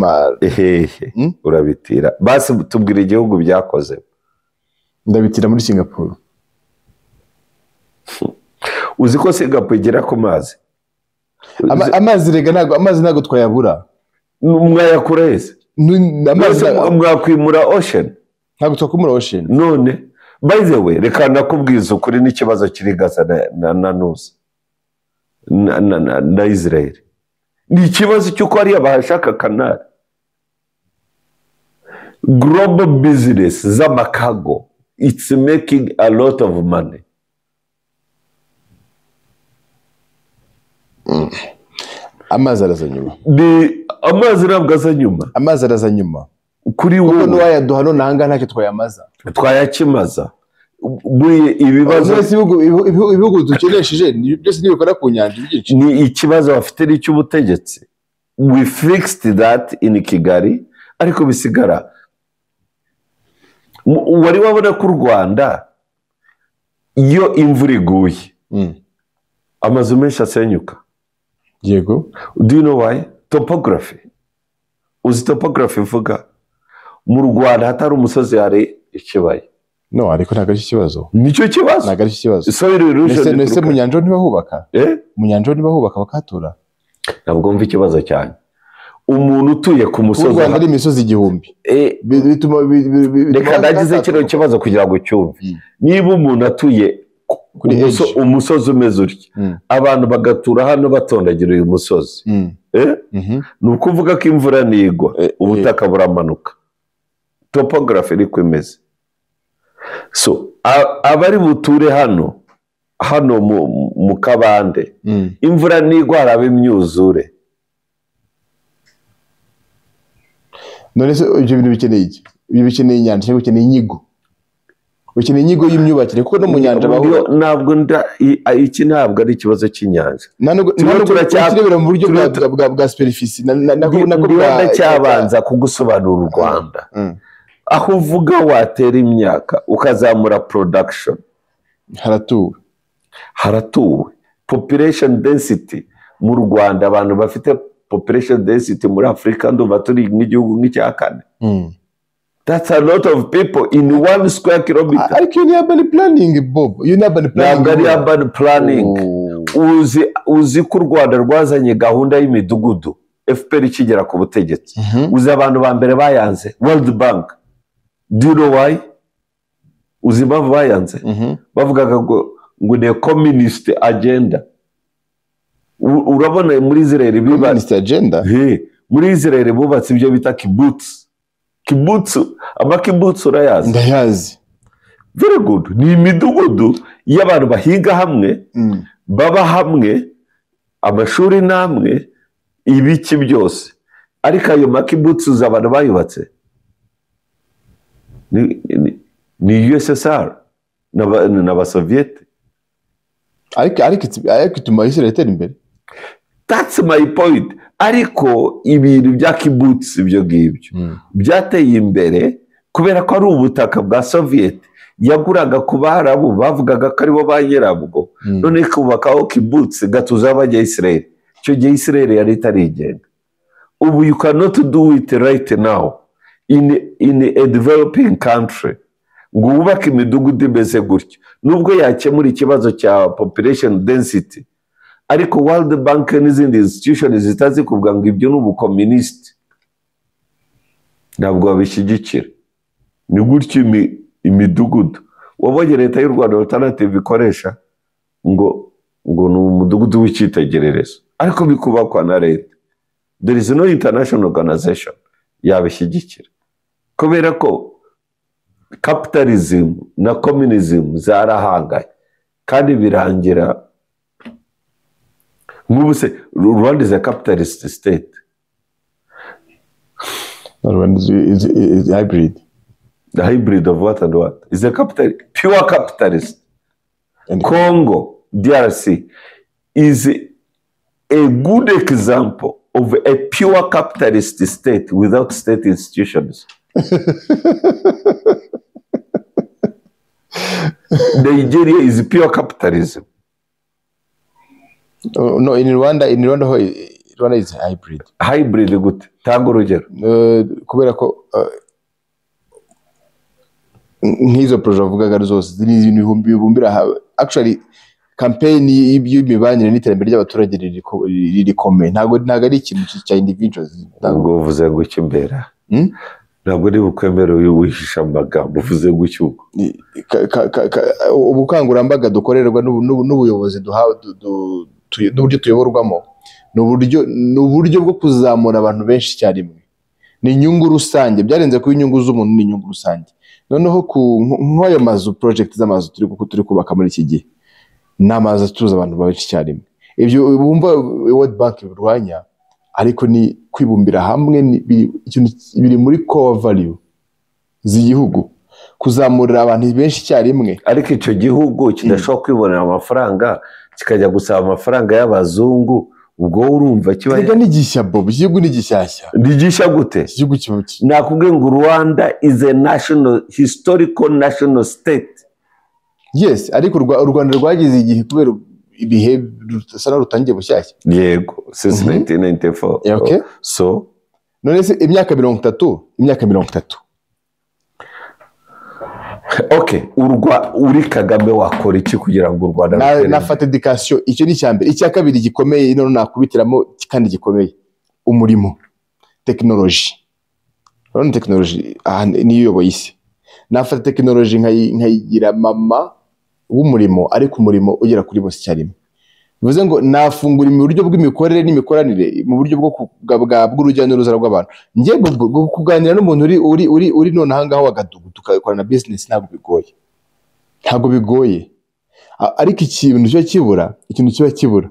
Speaker 2: urabitira basi tubwira igihugu byakoze.
Speaker 1: Ndabitira muri Singapore.
Speaker 2: Uzi ko Singapore igera ku mazi?
Speaker 1: Amazi rega ntago twayabura.
Speaker 2: Mwayakura hese? Mwakwimura ocean?
Speaker 1: Ntago twakwimura ocean.
Speaker 2: None by the way reka nakubwiza ukuri n'ikibazo kiri Gaza na Nusa na Israel. Ni ikibazo cy'uko ari abashaka kanari. Global business z'amakago, it's making a lot of money.
Speaker 1: Amazi araza nyuma.
Speaker 2: Amazi ntabwo aza nyuma.
Speaker 1: Amazi araza nyuma.
Speaker 2: Kuri wowe
Speaker 1: kuko n'uwayaduha none ahanga ntacyo twayamaza.
Speaker 2: Twayakimaza. Buri ibibazo
Speaker 1: ibihugu dukenesheje byose nibikora ku nyanja byinshi.
Speaker 2: Ni ikibazo bafite n'icy'ubutegetsi. We fixed that in Kigali ariko bisigara. Wari wabona ko u Rwanda iyo imvura iguye amazu menshi asenyuka.
Speaker 1: Yego.
Speaker 2: Do you know why? Topography. Uzi topography ivuga mu Rwanda hatari umusozi hari ikibaya.
Speaker 1: No, ariko ntago ari ikibazo.
Speaker 2: Nicyo kibazo.
Speaker 1: Ntago ari ikibazo.
Speaker 2: Soil erosion.
Speaker 1: Nese mu nyanja niba hubaka. Mu nyanja niba hubaka bakatura.
Speaker 2: Ntabwo mva ikibazo cyane. Umuntu utuye ku musozi.
Speaker 1: U Rwanda ari imisozi igihumbi. Bituma
Speaker 2: reka nagize kino kibazo kugira ngo cyumve. Niba umuntu atuye umusozi umeze utya abantu bagatura hano batondagira uyu musozi ni ukuvuga ko imvura nigwa ubutaka buramanuka. Topography iri kwimeze. So abari buture hano mu kabande imvura nigwa haraba imyuzure.
Speaker 1: None se ibyo bintu bikeneye iki? Ibyo bikeneye inyanja cyangwa bikeneye inyigo? Bikeneye inyigo y'imyubakire kuko no mu nyanja baho
Speaker 2: ntabwo iki ntabwo ari ikibazo cy'inyanja.
Speaker 1: Ntabwo turakirebera mu buryo bwa superficie
Speaker 2: nako cyabanza kugusobanura u Rwanda. Aho uvuga watera imyaka ukazamura production haratuwe. Population density mu Rwanda abantu bafite population density muri Africa ndumva turi nk'igihugu nk'icya kane. That's a lot of people in 1 square kilometer.
Speaker 1: Ariko ni urban planning, Bob. You need urban planning.
Speaker 2: Ntabwo ari urban planning. Uzi ko u Rwanda rwazanye gahunda y'imidugudu FPR ikigera ku butegetsi. Uzi abantu ba mbere bayanze World Bank. Do you know why? Uzi impamvu bayanze? Bavugaga ngo ni communist agenda. Urabona muri Israel
Speaker 1: communist agenda?
Speaker 2: Muri Israel bubatse ibyo bita kibbutz. Amakibutsu urayazi?
Speaker 1: Ndayazi.
Speaker 2: Very good. Ni imidugudu y'abantu bahiga hamwe, baba hamwe, amashuri namwe, ibiki byose. Ariko ayo makibutsu abantu bayubatse ni USSR n'abasoviete.
Speaker 1: Ariko ituma Israel itera imbere.
Speaker 2: That's my point. Ariko ibintu bya kibbutz ibyo ngibyo byateye imbere kubera ko ari ubutaka bwa Soviet yaguraga ku Barabu bavugaga ko aribo ba nyirabwo. None kubakaho kibbutz gatuza abajya Israel. Icyo gihe Israel yari itarigenga. Ubu you cannot do it right now in a developing country. Ngo ubake imidugudu imeze gutyo nubwo yakemura ikibazo cya population density. Ariko World Bank n'izindi institutions zitazi kuvuga ngo ibyo n'ubukomunist ntabwo babishyigikira. Ni gutyo imidugudu wabonye leta y'u Rwanda alternative ikoresha ngo ni umudugudu w'icyitegererezo ariko bikubakwa na leta. There is no international organization yabishyigikira kubera ko capitalism na communism zarahangaye kandi birangira. Rwanda is a capitalist state.
Speaker 1: Rwanda is hybrid.
Speaker 2: The hybrid of what and what? Is a pure capitalist. And Congo, DRC, is a good example of a pure capitalist state without state institutions. Nigeria is pure capitalism.
Speaker 1: No, in Rwanda Rwanda is hybrid.
Speaker 2: Hybrid gute? Tanga urugero.
Speaker 1: Kubera ko nk'izo proje avugaga zose ziri ibihumbi bibumbira actually campaign y'imibanire n'iterambere ry'abaturage ririkomeye ntabwo ari ikintu cya individuals.
Speaker 2: Ntabwo uvuze gucyo imbera. Ntabwo ari bukwemere wihisha amagambo uvuze gucyo uko.
Speaker 1: Ubukangurambaga dukorerwa n'ubuyobozi duhawe n'uburyo tuyoborwamo ni uburyo bwo kuzamura abantu benshi icyarimwe. Ni inyungu rusange, byarenze kuba inyungu z'umuntu, ni inyungu rusange. Noneho nk'ayo mazu project z'amazu turi kubaka muri iki gihe n'amazu atuza abantu benshi icyarimwe. Ibyo bumva World Bank birwanya, ariko ni kwibumbira hamwe, biri muri core value z'igihugu, kuzamurira abantu benshi icyarimwe.
Speaker 2: Ariko icyo gihugu kidashobora kwibonera amafaranga kikajya gusaba amafaranga y'abazungu, ubwo urumva kiba
Speaker 1: ni gishya Bob, igihugu ni gishyashya.
Speaker 2: Ni gishya gute?
Speaker 1: Igihugu kiba
Speaker 2: nakubwiye ngo Rwanda is a historical national state.
Speaker 1: Yes, ariko u Rwanda rwagize igihe kubera ibihe rusa rutangiye bushyashya.
Speaker 2: Yego, since 1994.
Speaker 1: Okay.
Speaker 2: So
Speaker 1: none se imyaka 30.
Speaker 2: Okay, uri Kagame wakora iki kugira ngo u Rwanda
Speaker 1: nafata education? Icyo ni cyambere. Icya kabiri gikomeye none nakubitiramo kandi gikomeye, umurimo, technology. None technology niyo yoboye isi. Nafata technology nkayigira mama w'umurimo, ariko umurimo ugera kuri bose cyarimo. Bivuze ngo nafungura mu buryo bw'imikorere n'imikoranire, mu buryo bw'urujya n'uruza rw'abantu. Ngiye kuganira n'umuntu uri none ahangaho wagadugu tukakorana business, ntabwo bigoye. Ariko ikintu kiba kibura,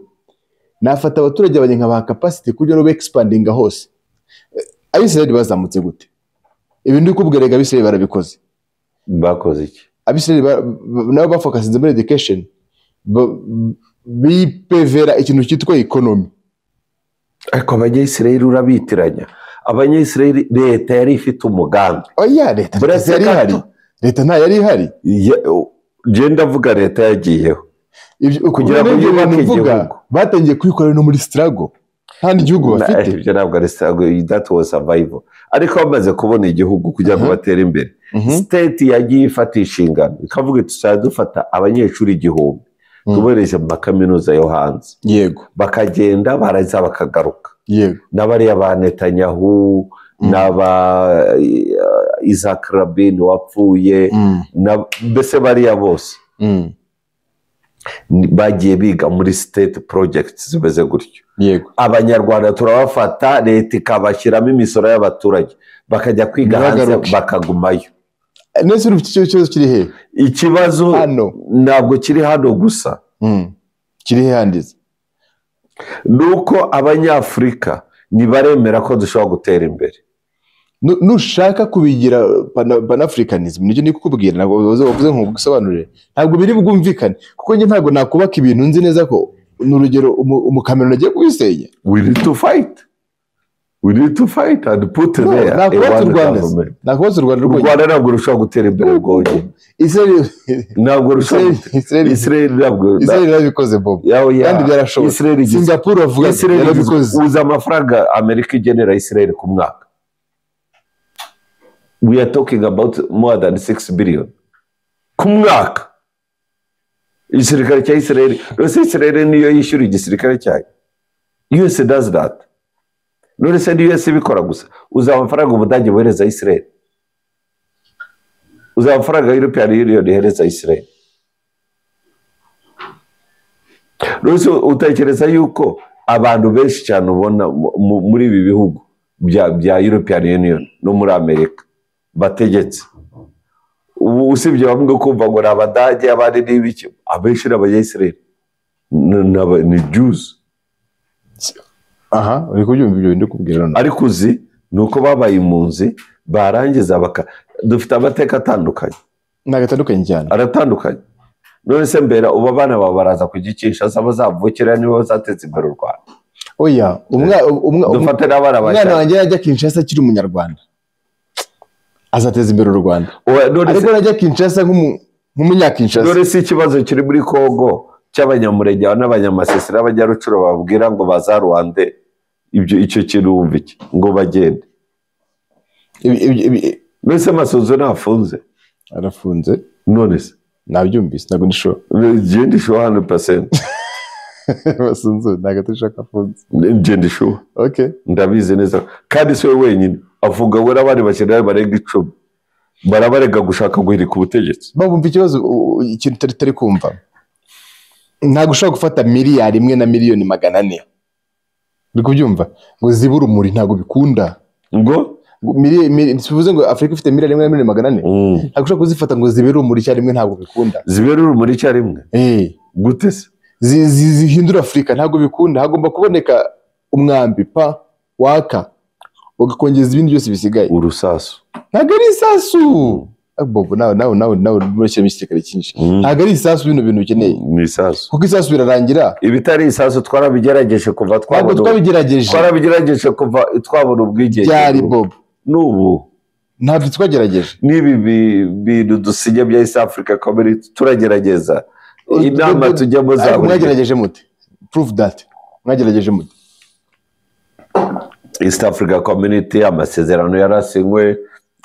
Speaker 1: nafata abaturage banye nkabaha capacity kugira ngo expandinga hose. Abisirayeli bazamutse gute? Ibindi ukubwirega Abisirayeli barabikoze.
Speaker 2: Bakoze iki?
Speaker 1: Abisirayeli nabo bafokasinze muri education, bipevera ikintu cyitwa economy.
Speaker 2: Ariko abanyayisirayeli urabitiranya. Abanyayisirayeli leta yari ifite umugambi.
Speaker 1: Oya, leta nta yari ihari.
Speaker 2: Je ndavuga leta yagiyeho kugira ngo yubake igihugu.
Speaker 1: Batangiye kuyikorera no muri struggle, nta n'igihugu bafite.
Speaker 2: Ibyo ntabwo ari struggle, that was survival. Ariko bamaze kubona igihugu kugira ngo batere imbere, state yagiye ifata inshingano ikavuga iti dufata abanyeshuri 1000 tubohereje mu makaminuza yo hanze.
Speaker 1: Yego.
Speaker 2: Bakagenda baraza bakagaruka.
Speaker 1: Yego.
Speaker 2: N'abariya ba Netanyahu, n'aba Isaac Rabin wapfuye, mbese bariya bose bagiye biga muri state projects zimeze gutyo.
Speaker 1: Yego.
Speaker 2: Abanyarwanda turabafata, leta ikabashyiramo imisoro y'abaturage, bakajya kwiga hanze bakagumayo.
Speaker 1: Nese ufite ikibazo kiri he?
Speaker 2: Ikibazo ntabwo kiri hano gusa. Kiri he handize? Nuko abanyafurika ntibaremera ko dushobora gutera imbere.
Speaker 1: Nushaka kubigira panafricanism, nibyo nikukubwira, ntabwo wavuze nko gusobanurira, ntabwo biri bwumvikane, kuko nge ntabwo nakubaka ibintu nzi neza ko n'urugero umukameruni agiye kubisenya.
Speaker 2: We need to fight. We need to fight and put there a one government.
Speaker 1: Nakubaza u Rwanda
Speaker 2: Rwanda ntabwo rushobora gutera imbere rwonyine.
Speaker 1: Ntabwo
Speaker 2: rushobora. Israel
Speaker 1: yarabikoze Bob. Kandi byarashoboye. Singapore bavuga yarabikoze.
Speaker 2: Uza amafaranga Amerika igenera Israel ku mwaka. We are talking about more than 6 billion. Ku mwaka. Igisirikare cya Israel. Israel niyo yishyura igisirikare cyayo. US does that. None se US bikora gusa. Uza amafaranga Ubudage bohereza Israel. Uza amafaranga European Union ihereza Israel. None se utekereza yuko abantu benshi cyane ubona muri ibi bihugu bya European Union no muri Amerika bategetse. Usibye bamwe kumva ngo Abadage abandi n'ibiki, abenshi n'Abanyayisrael ni Jews.
Speaker 1: Aha, uri kubyumva ibyo ndi kubwira none.
Speaker 2: Ariko uzi nuko babaye impunzi barangiza dufite amateka atandukanye.
Speaker 1: Nagatandukanye cyane.
Speaker 2: Aratandukanye. None se mbera uba bana baraza kugicisha bazavukira nibo bazateza imbere u Rwanda.
Speaker 1: Oya,
Speaker 2: dufate n'abana
Speaker 1: umwana wanjye yajya Kinshasa kiri umunyarwanda, azateza imbere u Rwanda. Ariko najya Kinshasa nk'umunyakinshasa.
Speaker 2: None si ikibazo kiri muri Kongo cy'abanyamurenge n'abanyamasisi n'abanyarucuro babwira ngo baza Rwande, icyo kintu wumva iki ngo bagende? Mbese Masunzu ntafunze?
Speaker 1: Arafunze.
Speaker 2: None se
Speaker 1: nabyumvise ntabwo ndisho
Speaker 2: ngende sho 100%.
Speaker 1: Masunzu ntabwo dushaka afunze.
Speaker 2: Ngende sho.
Speaker 1: Okay,
Speaker 2: ndabizi neza kandi se wenyine avuga we n'abandi bakeneye barenga 10 barabarega gushaka guhirika ubutegetsi.
Speaker 1: Bumva ikibazo ikintu tari kumva. Ntabwo ushobora gufata miliyari imwe na miliyoni 400 uri kubyumva ngo zibe urumuri, ntabwo bikunda.
Speaker 2: Ngo
Speaker 1: bivuze ngo Afurika ifite miliyari imwe na miliyoni 400 ntabwo ushobora kuzifata ngo zibe urumuri icyarimwe, ntabwo bikunda.
Speaker 2: Zibe urumuri icyarimwe gute se?
Speaker 1: Zihindura Afurika ntabwo bikunda. Hagomba kuboneka umwambi waka ugakongeza ibindi byose bisigaye.
Speaker 2: Urusasu
Speaker 1: ntabwo ari isasu. Bobo nawe murashyira igisirikare cyinshi. Ntabwo ari isasu bino bintu bikeneye.
Speaker 2: Ni isasu
Speaker 1: kuko isasu birarangira.
Speaker 2: Ibitari isasu twarabigerageje kuva twabona ubwigenge.
Speaker 1: Byari Bobo
Speaker 2: n'ubu
Speaker 1: ntabwo twagerageje.
Speaker 2: N'ibi bintu dusinya bya East Africa Community turagerageza. Inama tujyamo za
Speaker 1: mwagerageje mute? Prove that mwagerageje mute?
Speaker 2: East Africa Community amasezerano yarasinywe,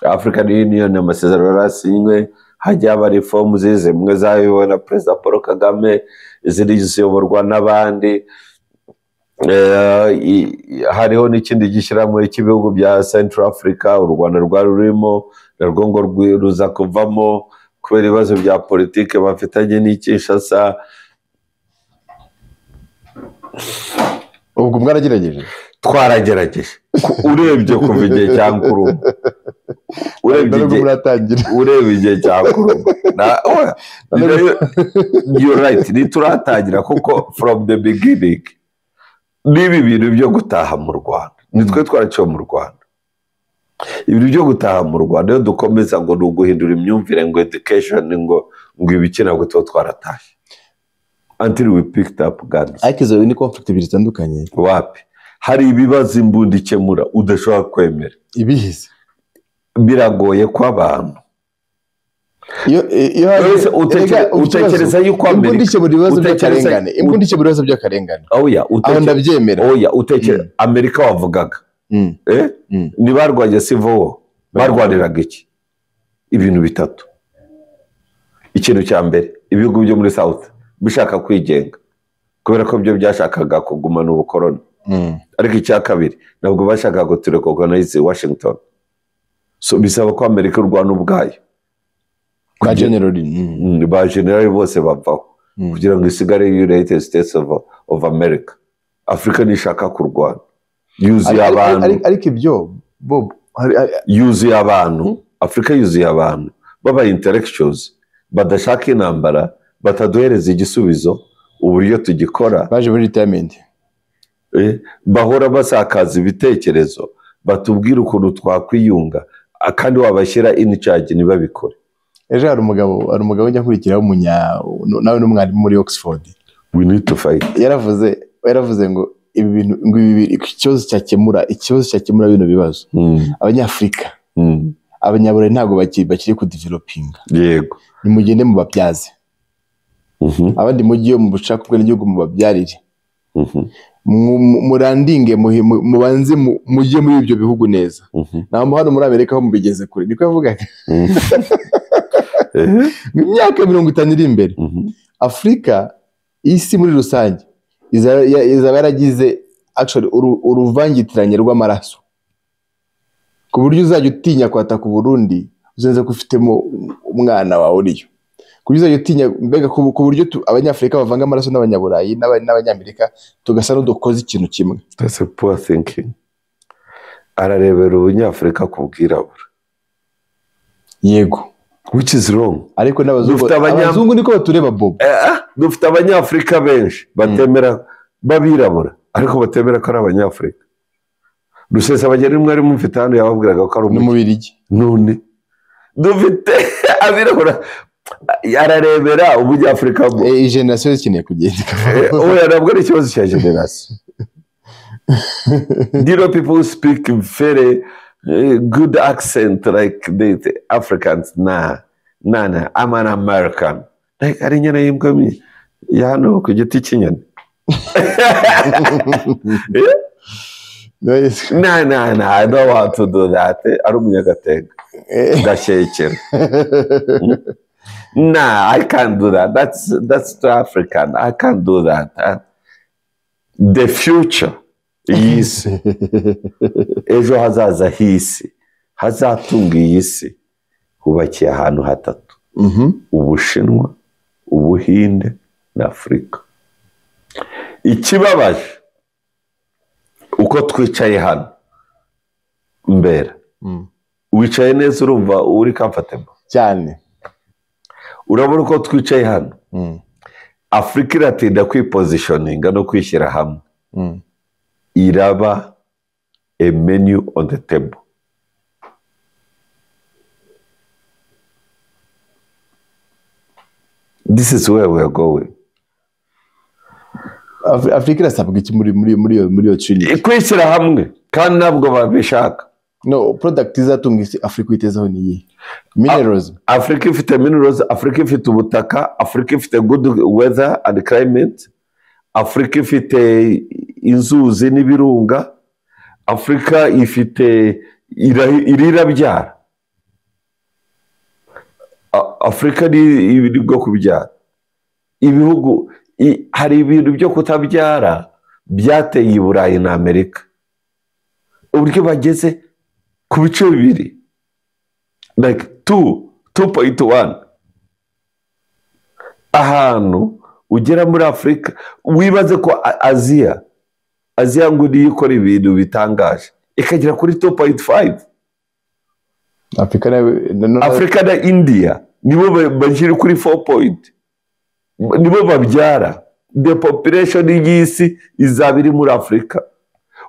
Speaker 2: African Union amasezerano yarasinywe, hajya aba reforms zimwe zayobowe na Perezida Paul Kagame, izindi ziyoborwa n'abandi. Hariho n'ikindi gishyirahamwe cy'ibihugu bya Central Africa u Rwanda rwari rurimo, narwo ngo ruza kuvamo kubera ibibazo bya politike bafitanye n'Kinshasa.
Speaker 1: Ubwo mwarageregeje?
Speaker 2: Twarageregeje. Urebye kuva igihe cya Nkurumah, urebye igihe cya Nkurumah, you're right, ntituratangira kuko from the beginning n'ibi bintu byo gutaha mu Rwanda nitwe twaraciye mu Rwanda. Ibintu byo gutaha mu Rwanda iyo dukomeza ngo ni uguhindura imyumvire ngo education ngo ibiki ntabwo tuba twaratashye until we picked up guns.
Speaker 1: Ariko izo ni conflict ebyiri zitandukanye.
Speaker 2: Wapi hari ibibazo imbunda ikemura udashobora kwemera.
Speaker 1: Ibihize
Speaker 2: biragoye ko abantu
Speaker 1: utekereza yuko Amerika ikemura ibibazo by'akarengane. Imbunda ikemura ibibazo by'akarengane. Aho ndabyemera.
Speaker 2: Utekereza Amerika wavugaga ni barwanya civil war, barwaniraga iki? Ibintu bitatu. Ikintu cya mbere, ibihugu byo muri South bishaka kwigenga kubera ko byo byashakaga kugumana ubukoroni. Ariko icya kabiri nabwo bashakaga ngo turecognize Washington, so bisaba ko Amerika urwana ubwayo
Speaker 1: ba
Speaker 2: generali bose bavaho kugira ngo isigare United States of America. Afrika nishaka kurwana yuzuye abantu,
Speaker 1: ariko ibyo Bob
Speaker 2: yuzuye abantu. Afrika yuzuye abantu baba intellectuals badashaka intambara, bataduhereza igisubizo uburyo tugikora.
Speaker 1: Baje muri retirement
Speaker 2: bahora basakaza ibitekerezo, batubwira ukuntu twakwiyunga kandi wabashyira in charge ntibabikore.
Speaker 1: Ejo hari umugabo ujya nkurikiraho nawe n'umwarimu muri Oxford.
Speaker 2: We need to fight.
Speaker 1: Yaravuze ngo ibi bintu ikibazo cyakemura bino bibazo. Abanyafrika abanyaburayi ntabwo bakiri ku developing.
Speaker 2: Yego,
Speaker 1: nimugende mu babyaze. Abandi mugiye mu bushaka bwe n'igihugu mu babyarire. Murandinge mubanze mujye muri ibyo bihugu neza. Naho hano muri Amerika ho mubigeze kure. Niko yavugaga. Mu myaka 50 iri imbere Afrika, isi muri rusange izaba yaragize actually uruvangitiranye rw'amaraso ku buryo uzajya utinya kwataka u Burundi uzenze ko ufitemo umwana wawe uriyo. Ku buryo uzajya utinya mbega ku buryo abanyafrika bavanga amaraso n'abanyaburayi n'abanyamerika tugasa n'udukoze ikintu kimwe.
Speaker 2: That's a poor thinking. Ararebera ubunyafrika kubwirabura.
Speaker 1: Yego,
Speaker 2: which is wrong.
Speaker 1: Ariko n'abazungu niko batureba Bob.
Speaker 2: Dufite abanyafrika benshi batemera babirabura ariko batemera ko ari abanyafrika. Rusesabagina rimwe ari mufite hano yababwiraga ko ari
Speaker 1: umubirigi.
Speaker 2: None dufite abirabura ararebera ubunyafrika.
Speaker 1: Generation ikeneye kugenda.
Speaker 2: Oya, ntabwo ari ikibazo cya generation. You know, people speak very good accent like the Africans. Nah, I'm an American. Like, ari nyana yimbwa mi ya hano ku giti cy'inyoni.
Speaker 1: No, yes.
Speaker 2: No, I don't want to do that. Ari umunyagatega gashyekera. Nah, I can't do that. That's too African. I can't do that. The future y'isi, ejo hazaza h'isi, hazatunga iyi si, hubakiye ahantu hatatu: Ubushinwa, Ubuhinde na Afurika. Ikibabaje uko twicaye hano mbere, wicaye neza, urumva uri comfortable
Speaker 1: cyane.
Speaker 2: Urabona uko twicaye hano, Afurika iratinda kwipositioninga no kwishyira hamwe. Iraba a menu on the table. This is where we are going.
Speaker 1: Afurika irasabwa iki muri iyo trinity?
Speaker 2: Kwishyira hamwe kandi ntabwo babishaka.
Speaker 1: No, product izatunga isi Afurika itezaho ni iyi. Minerals.
Speaker 2: Africa ifite minerals, Africa ifite ubutaka, Africa ifite good weather and climate, Africa ifite inzuzi n'ibirunga, Africa ifite irirabyara. Africa ni ibintu bwo kubyara. Ibihugu hari ibintu byo kutabyara byateye i Burayi na Amerika, uburyo bageze ku bice bibiri, like 2.1. ahantu ugera muri Afurika wibaze ko Aziya ngo niyo ikora ibintu bitangaje ikagera kuri 2.5. Afurika na India nibo bashyira kuri 4. Nibo babyara. The population y'isi izaba iri muri Afurika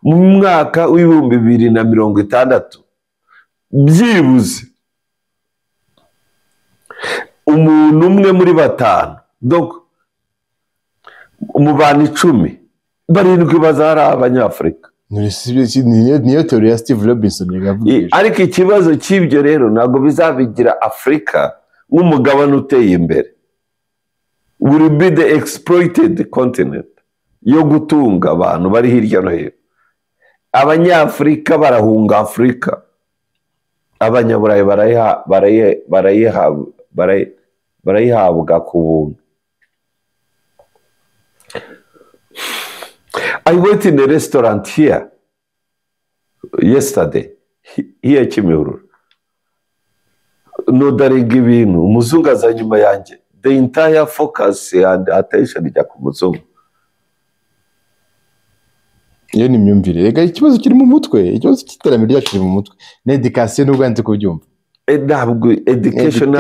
Speaker 2: mu mwaka w'ibihumbi 2060 byibuze umuntu umwe muri 5, donc mu bantu 10 barindwi bazara Abanyafurika.
Speaker 1: Niyo teori ya Steve Robinson yavuze.
Speaker 2: Ariko ikibazo cy'ibyo rero ntabwo bizabigira Afurika nk'umugabane uteye imbere. Will be the exploited continent yo gutunga abantu bari hirya no hino. Abanyafurika barahunga Afurika, Abanyaburayi barayihabwa ku buntu. I went in a restaurant here yesterday, here Kimihurura. Nodaringa ibintu, umuzungu aza nyuma yanjye. The entire focus and attention ijya ku muzungu.
Speaker 1: Iyo ni imyumvire. Rega ikibazo kiri mu mutwe, ikibazo cy'iterambere ryacu kiri mu mutwe. Na education n'ubwo yanze kubyumva.
Speaker 2: Ntabwo education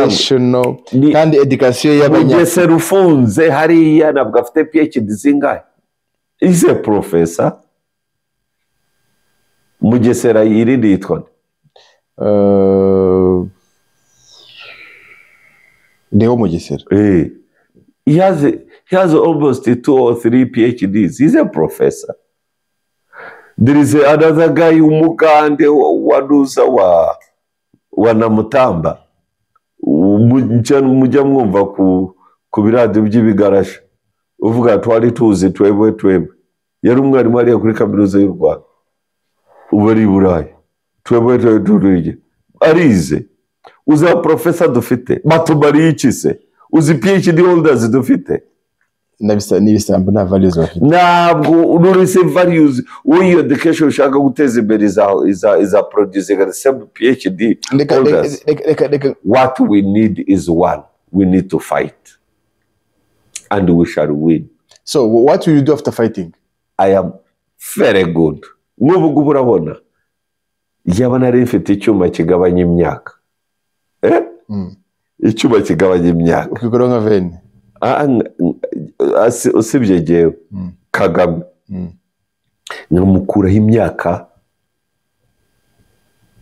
Speaker 1: kandi education y'abanya.
Speaker 2: Mugesera ufunze hariya ntabwo afite PhD zingahe. Is a professor. Mugesera irindi yitwa Deo Mugesera. He has almost 2 or 3 PhDs. He's a professor. There is another guy umugande waduza wa Namutamba. Mujya mwumva ku biradiyo by'ibigarasha. Uvuga twari tuzi twebwe. Yari umwarimu ariya kuri kaminuza y'u Rwanda. Ubu ari i Burayi. Twebwe. Arize. Uza professor dufite. Batumariye iki se? Uzi PhD holders dufite.
Speaker 1: N'ibisambo nta values bafite.
Speaker 2: Ntabwo uretse values. Uyu education ushaka guteza imbere iza producing the same PhD holders. What we need is one. We need to fight. And we shall win.
Speaker 1: So what will you do after fighting?
Speaker 2: I am very good. Nk'ubu urabona yaba nari mfite icyuma kigabanya imyaka. Icyuma kigabanya imyaka.
Speaker 1: Ukikora nka veni.
Speaker 2: Usibye jewe Kagame. Nkamukuraho imyaka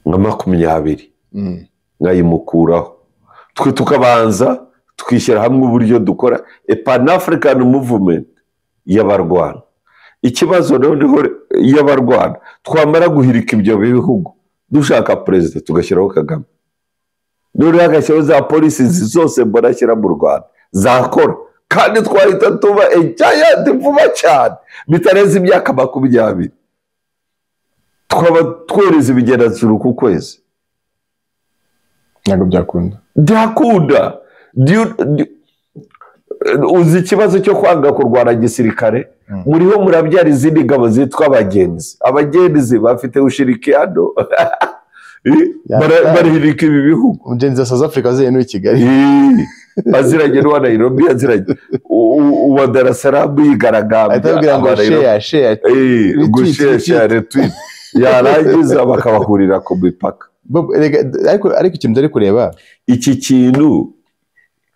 Speaker 2: nka 20. Nkayimukuraho. Twe tukabanza twishyira hamwe uburyo dukora a Pan-African movement y'abarwana. Ikibazo noneho y'abarwana twamara guhirika ibyo bihugu dushaka president tugashyiraho Kagame. None agashyiraho za policies zose mbona ashyira mu Rwanda zakora kandi twahita tuba giant vuba cyane bitarenze imyaka 20 twaba twereza ibigenazuru ku kwezi.
Speaker 1: ntabwo
Speaker 2: byakunda uzi ikibazo cyo kwanga kurwana gisirikare muriho murabyara izindi ngabo zitwa abagenzi bafite ushirikiano barihirika ibi bihugu.
Speaker 1: umugenzi wa South Africa azanye n'uwi Kigali
Speaker 2: aziranye n'uwa Nairobi aziranye uwa Dar es Salaam yigaragambya
Speaker 1: atabwira ngo
Speaker 2: share retweet yarangiza bakabahurira ku mipaka.
Speaker 1: ariko ikintu ndari kureba
Speaker 2: iki kintu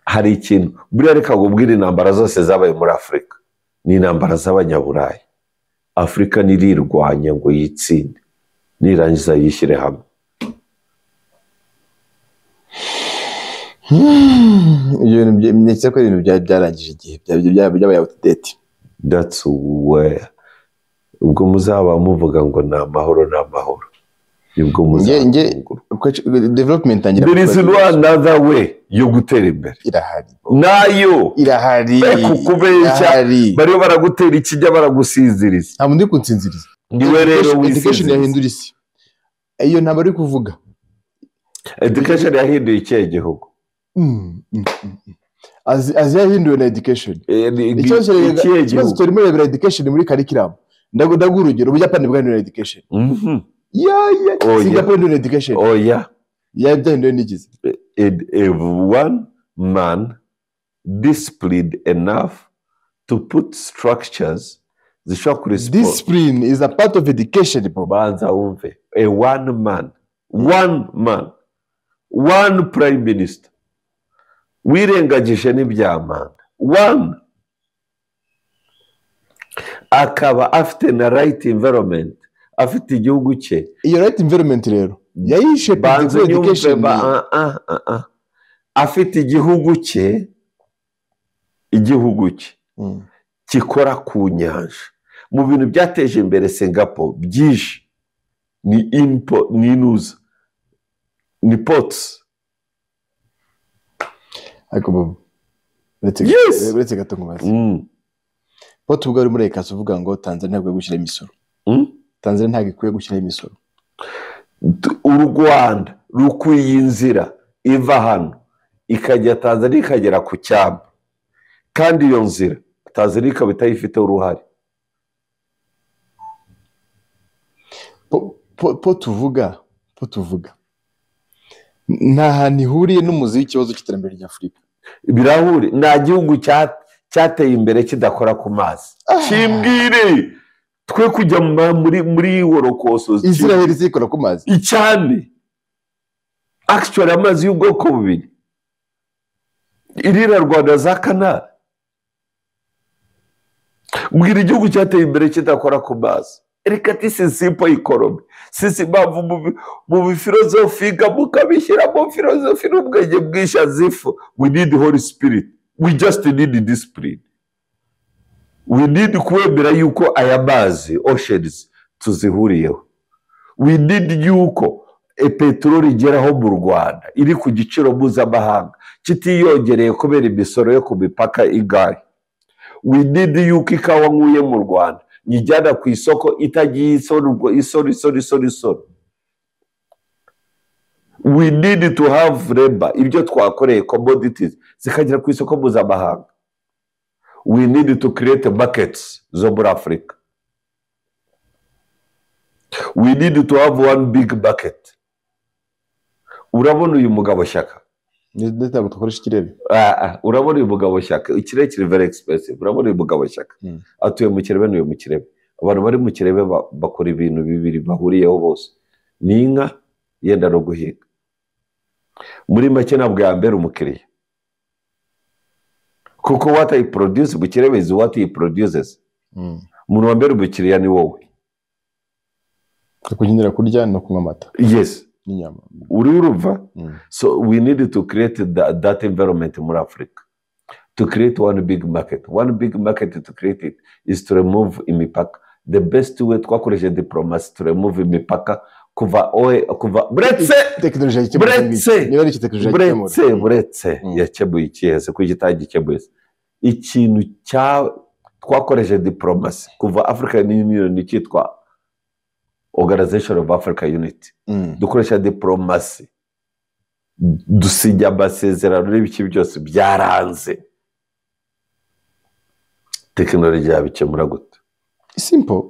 Speaker 2: hari ikintu buriya reka ngubwire intambara zose zabaye muri Afurika ni intambara z'abanyaburayi. Afurika nirirwanya ngo yitsinde nirangiza yishyire hamwe.
Speaker 1: ibyo bintu ko ibintu byarangije igihe byabaye outdated.
Speaker 2: That's where ubwo muzaba muvuga ngo ni amahoro nibwo muzaba
Speaker 1: development
Speaker 2: there is no another way yo gutera imbere
Speaker 1: irahari
Speaker 2: nayo
Speaker 1: irahari
Speaker 2: kukubeshya bariyo baragutera ikijya baragusinziriza
Speaker 1: nta mundi kunsinziriza
Speaker 2: niwe rero
Speaker 1: education yahindura isi iyo ntabwo ari kuvuga
Speaker 2: education yahinduye ikihe gihugu
Speaker 1: azi yahinduwe na education ikibazo turimo rebera education muri curriculum ndaguha urugero Ubuyapani bwahinduwe na education Singapore na education byahinduwe n'igize
Speaker 2: one man disciplined enough to put structures
Speaker 1: discipline is a part of education.
Speaker 2: Banza wumve one man one prime minister wirengagije n'ibyamanga one akaba afite na right environment afite igihugu cye.
Speaker 1: Iyo right environment rero yayishe
Speaker 2: banza education afite igihugu cye kikora ku nyanja mu bintu byateje imbere Singapore byinshi ni ports.
Speaker 1: Ariko uretse gato nkubaze port ubwo ari muri ekasi uvuga ngo Tanzania ntabwo gushyira imisoro. Tanzania ntabwo ikwiye gushyira imisoro.
Speaker 2: U Rwanda rukwiye inzira iva hano ikajya Tanzania ikagera ku cyambu kandi iyo nzira Tanzania ikaba itayifiteho uruhare.
Speaker 1: po tuvuga nta hantu ihuriye n'umuzi w'ikibazo cy'iterambere ry'Afurika.
Speaker 2: Birahure nta gihugu cyateye imbere kidakora ku mazi. Kimbwire twe kujya muri worokoso
Speaker 1: Israel zikora ku mazi
Speaker 2: icyane actually amazi y'ubwoko bubiri irira Rwanda za Canal. Mbwira igihugu cyateye imbere kidakora ku mazi. Reka tisi simple economy sisi bavu mu filozofi mukabishyiramo filozofi n'ubwenge bwinshi azifu. We need the Holy Spirit, we just need discipline. We need kwemera yuko aya mazi oceans tuzihuriyeho. We need yuko peteroli igeraho mu Rwanda iri ku giciro mpuzamahanga kitiyongereye kubera imisoro yo ku mipaka igari. We need yuko ikawa nkuye mu Rwanda nyijyana ku isoko itagiye isoro. We need to have labor ibyo twakoreye commodities zikagera ku isoko mpuzamahanga. We need to create markets zo muri Africa. We need to have one big market. Urabona uyu mugabo Shyaka
Speaker 1: ntabwo dukoresha ikirere.
Speaker 2: Urabona uyu mugabo Shyaka ikirere kiri very expensive. Urabona uyu mugabo Shyaka atuye mu Kirebe n'uyu mu Kirebe. Abantu bari mu Kirebe bakora ibintu bibiri bahuriyeho bose ni inka yenda no guhiga. Muri make ntabwo yambera umukiriya kuko what I produce mu Kirebe is what he produces. Umuntu wambera umukiriya ni wowe
Speaker 1: kugendera kurya no kunywa amata.
Speaker 2: Yes.
Speaker 1: N'inyama.
Speaker 2: Urumva? So we need to create that environment muri Africa. To create one big market. One big market to create it is to remove imipaka. The best way twakoresha diplomacy to remove imipaka kuva buretse yakebuye ikihese ku gitagi kebuye ikintu twakoresheje diplomasi kuva African Union cyitwa Organization of Africa Unity dukoresha diplomasi dusinya amasezerano n'ibiki byose byaranze tekinoloji yabikemura gute
Speaker 1: simple.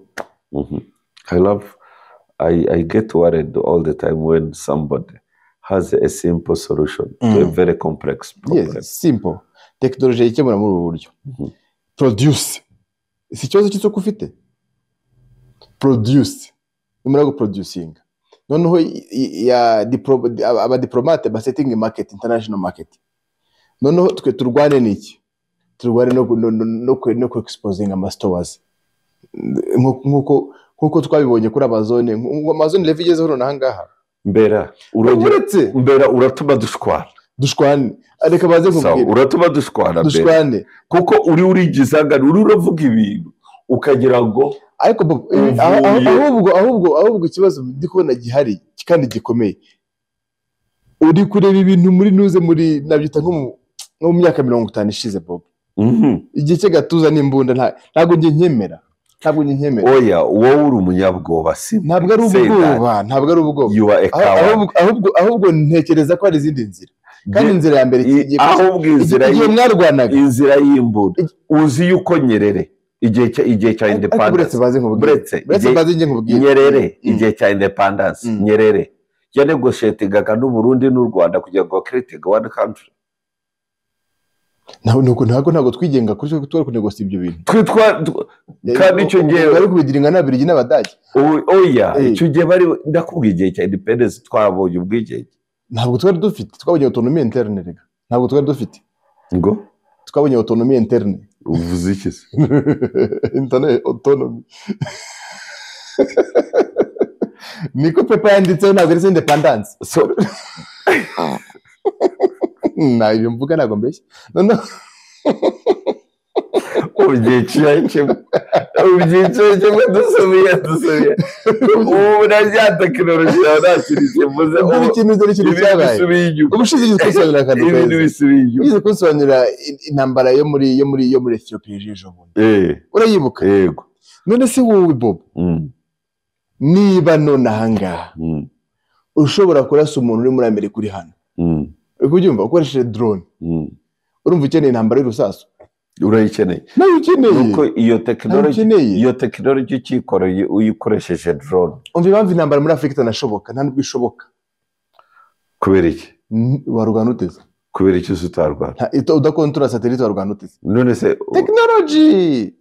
Speaker 2: I get worried all the time when somebody has a simple solution to a very complex problem.
Speaker 1: Yes, simple. Tekinoloji ikemura muri ubu buryo. Produce. Si ikibazo cy'isoko ufite. Produce. Nimara guproducinga. Noneho abadiplomate basetting market, international market. Noneho twe turwane n'iki? Turwane no exposing amastores. Nkuko twabibonye kuri Amazon level igezeho nonahangaha.
Speaker 2: Mbera uratuma dushwana
Speaker 1: areka baze nkubwira
Speaker 2: uratuma dushwane kuko urigizaga uravuga ibintu ukagira ngo
Speaker 1: ariko ahubwo ikibazo ndi kubona gihari kandi gikomeye uri kureba ibintu muri nuze muri nabyita nko mu myaka 50 ishize Bob igihe cye gatuza n'imbunda ntago nge nkemera
Speaker 2: oya wowe uri umunyabwoba si
Speaker 1: ntabwo ari ubwoba ahubwo ntekereza ko ari izindi nzira kandi inzira ya mbere
Speaker 2: ahubwo inzira y'imbunda uzi yuko Nyerere igihe cya independence Nyerere igihe cya independence Nyerere yanegoshiatingaga n'u Burundi n'u Rwanda kugira ngo create one country.
Speaker 1: Ntabwo twigenga kuri cyo twari kunegosia ibyo bintu.
Speaker 2: Kandi icyo gihe
Speaker 1: bari kubidiringa n'abirigi n'abadage.
Speaker 2: Oya, icyo gihe bari ndakubwiye igihe cya independence twabonye ubwigenge.
Speaker 1: Ntabwo twari dufite, twabonye autonomie interne rega. Ntabwo twari dufite.
Speaker 2: Ngo
Speaker 1: twabonye autonomie interne.
Speaker 2: Uvuze iki se?
Speaker 1: Interne autonomie. Niko pepa yanditseho ntabwo ari independence.
Speaker 2: So
Speaker 1: nayo mvuga ntabwo mbeshye. None
Speaker 2: ubyicaye dusubiye ubu najya tekinoloji yanashirije muze
Speaker 1: ikintu cyabaye ubushize twisobanura kandi
Speaker 2: ibintu bisubiye
Speaker 1: bize kunsobanura intambara yo muri Ethiopia ejo bundi urayibuka
Speaker 2: yego
Speaker 1: none se wowe Bob niba none ahangaha ushobora kurasa umuntu uri muri Amerika uri hano uri kubyumva ukoresheje drone urumva ukeneye intambara y'urusasu
Speaker 2: urayikeneye nuko iyo tekinoloji cyikoroye uyikoresheje drone
Speaker 1: umva impamvu intambara muri Afrika itanashoboka nta nubwo ishoboka
Speaker 2: kubera iki
Speaker 1: warugana uteze
Speaker 2: kubera iki utarwana
Speaker 1: udakontora satellite warugana uteze
Speaker 2: none se
Speaker 1: technology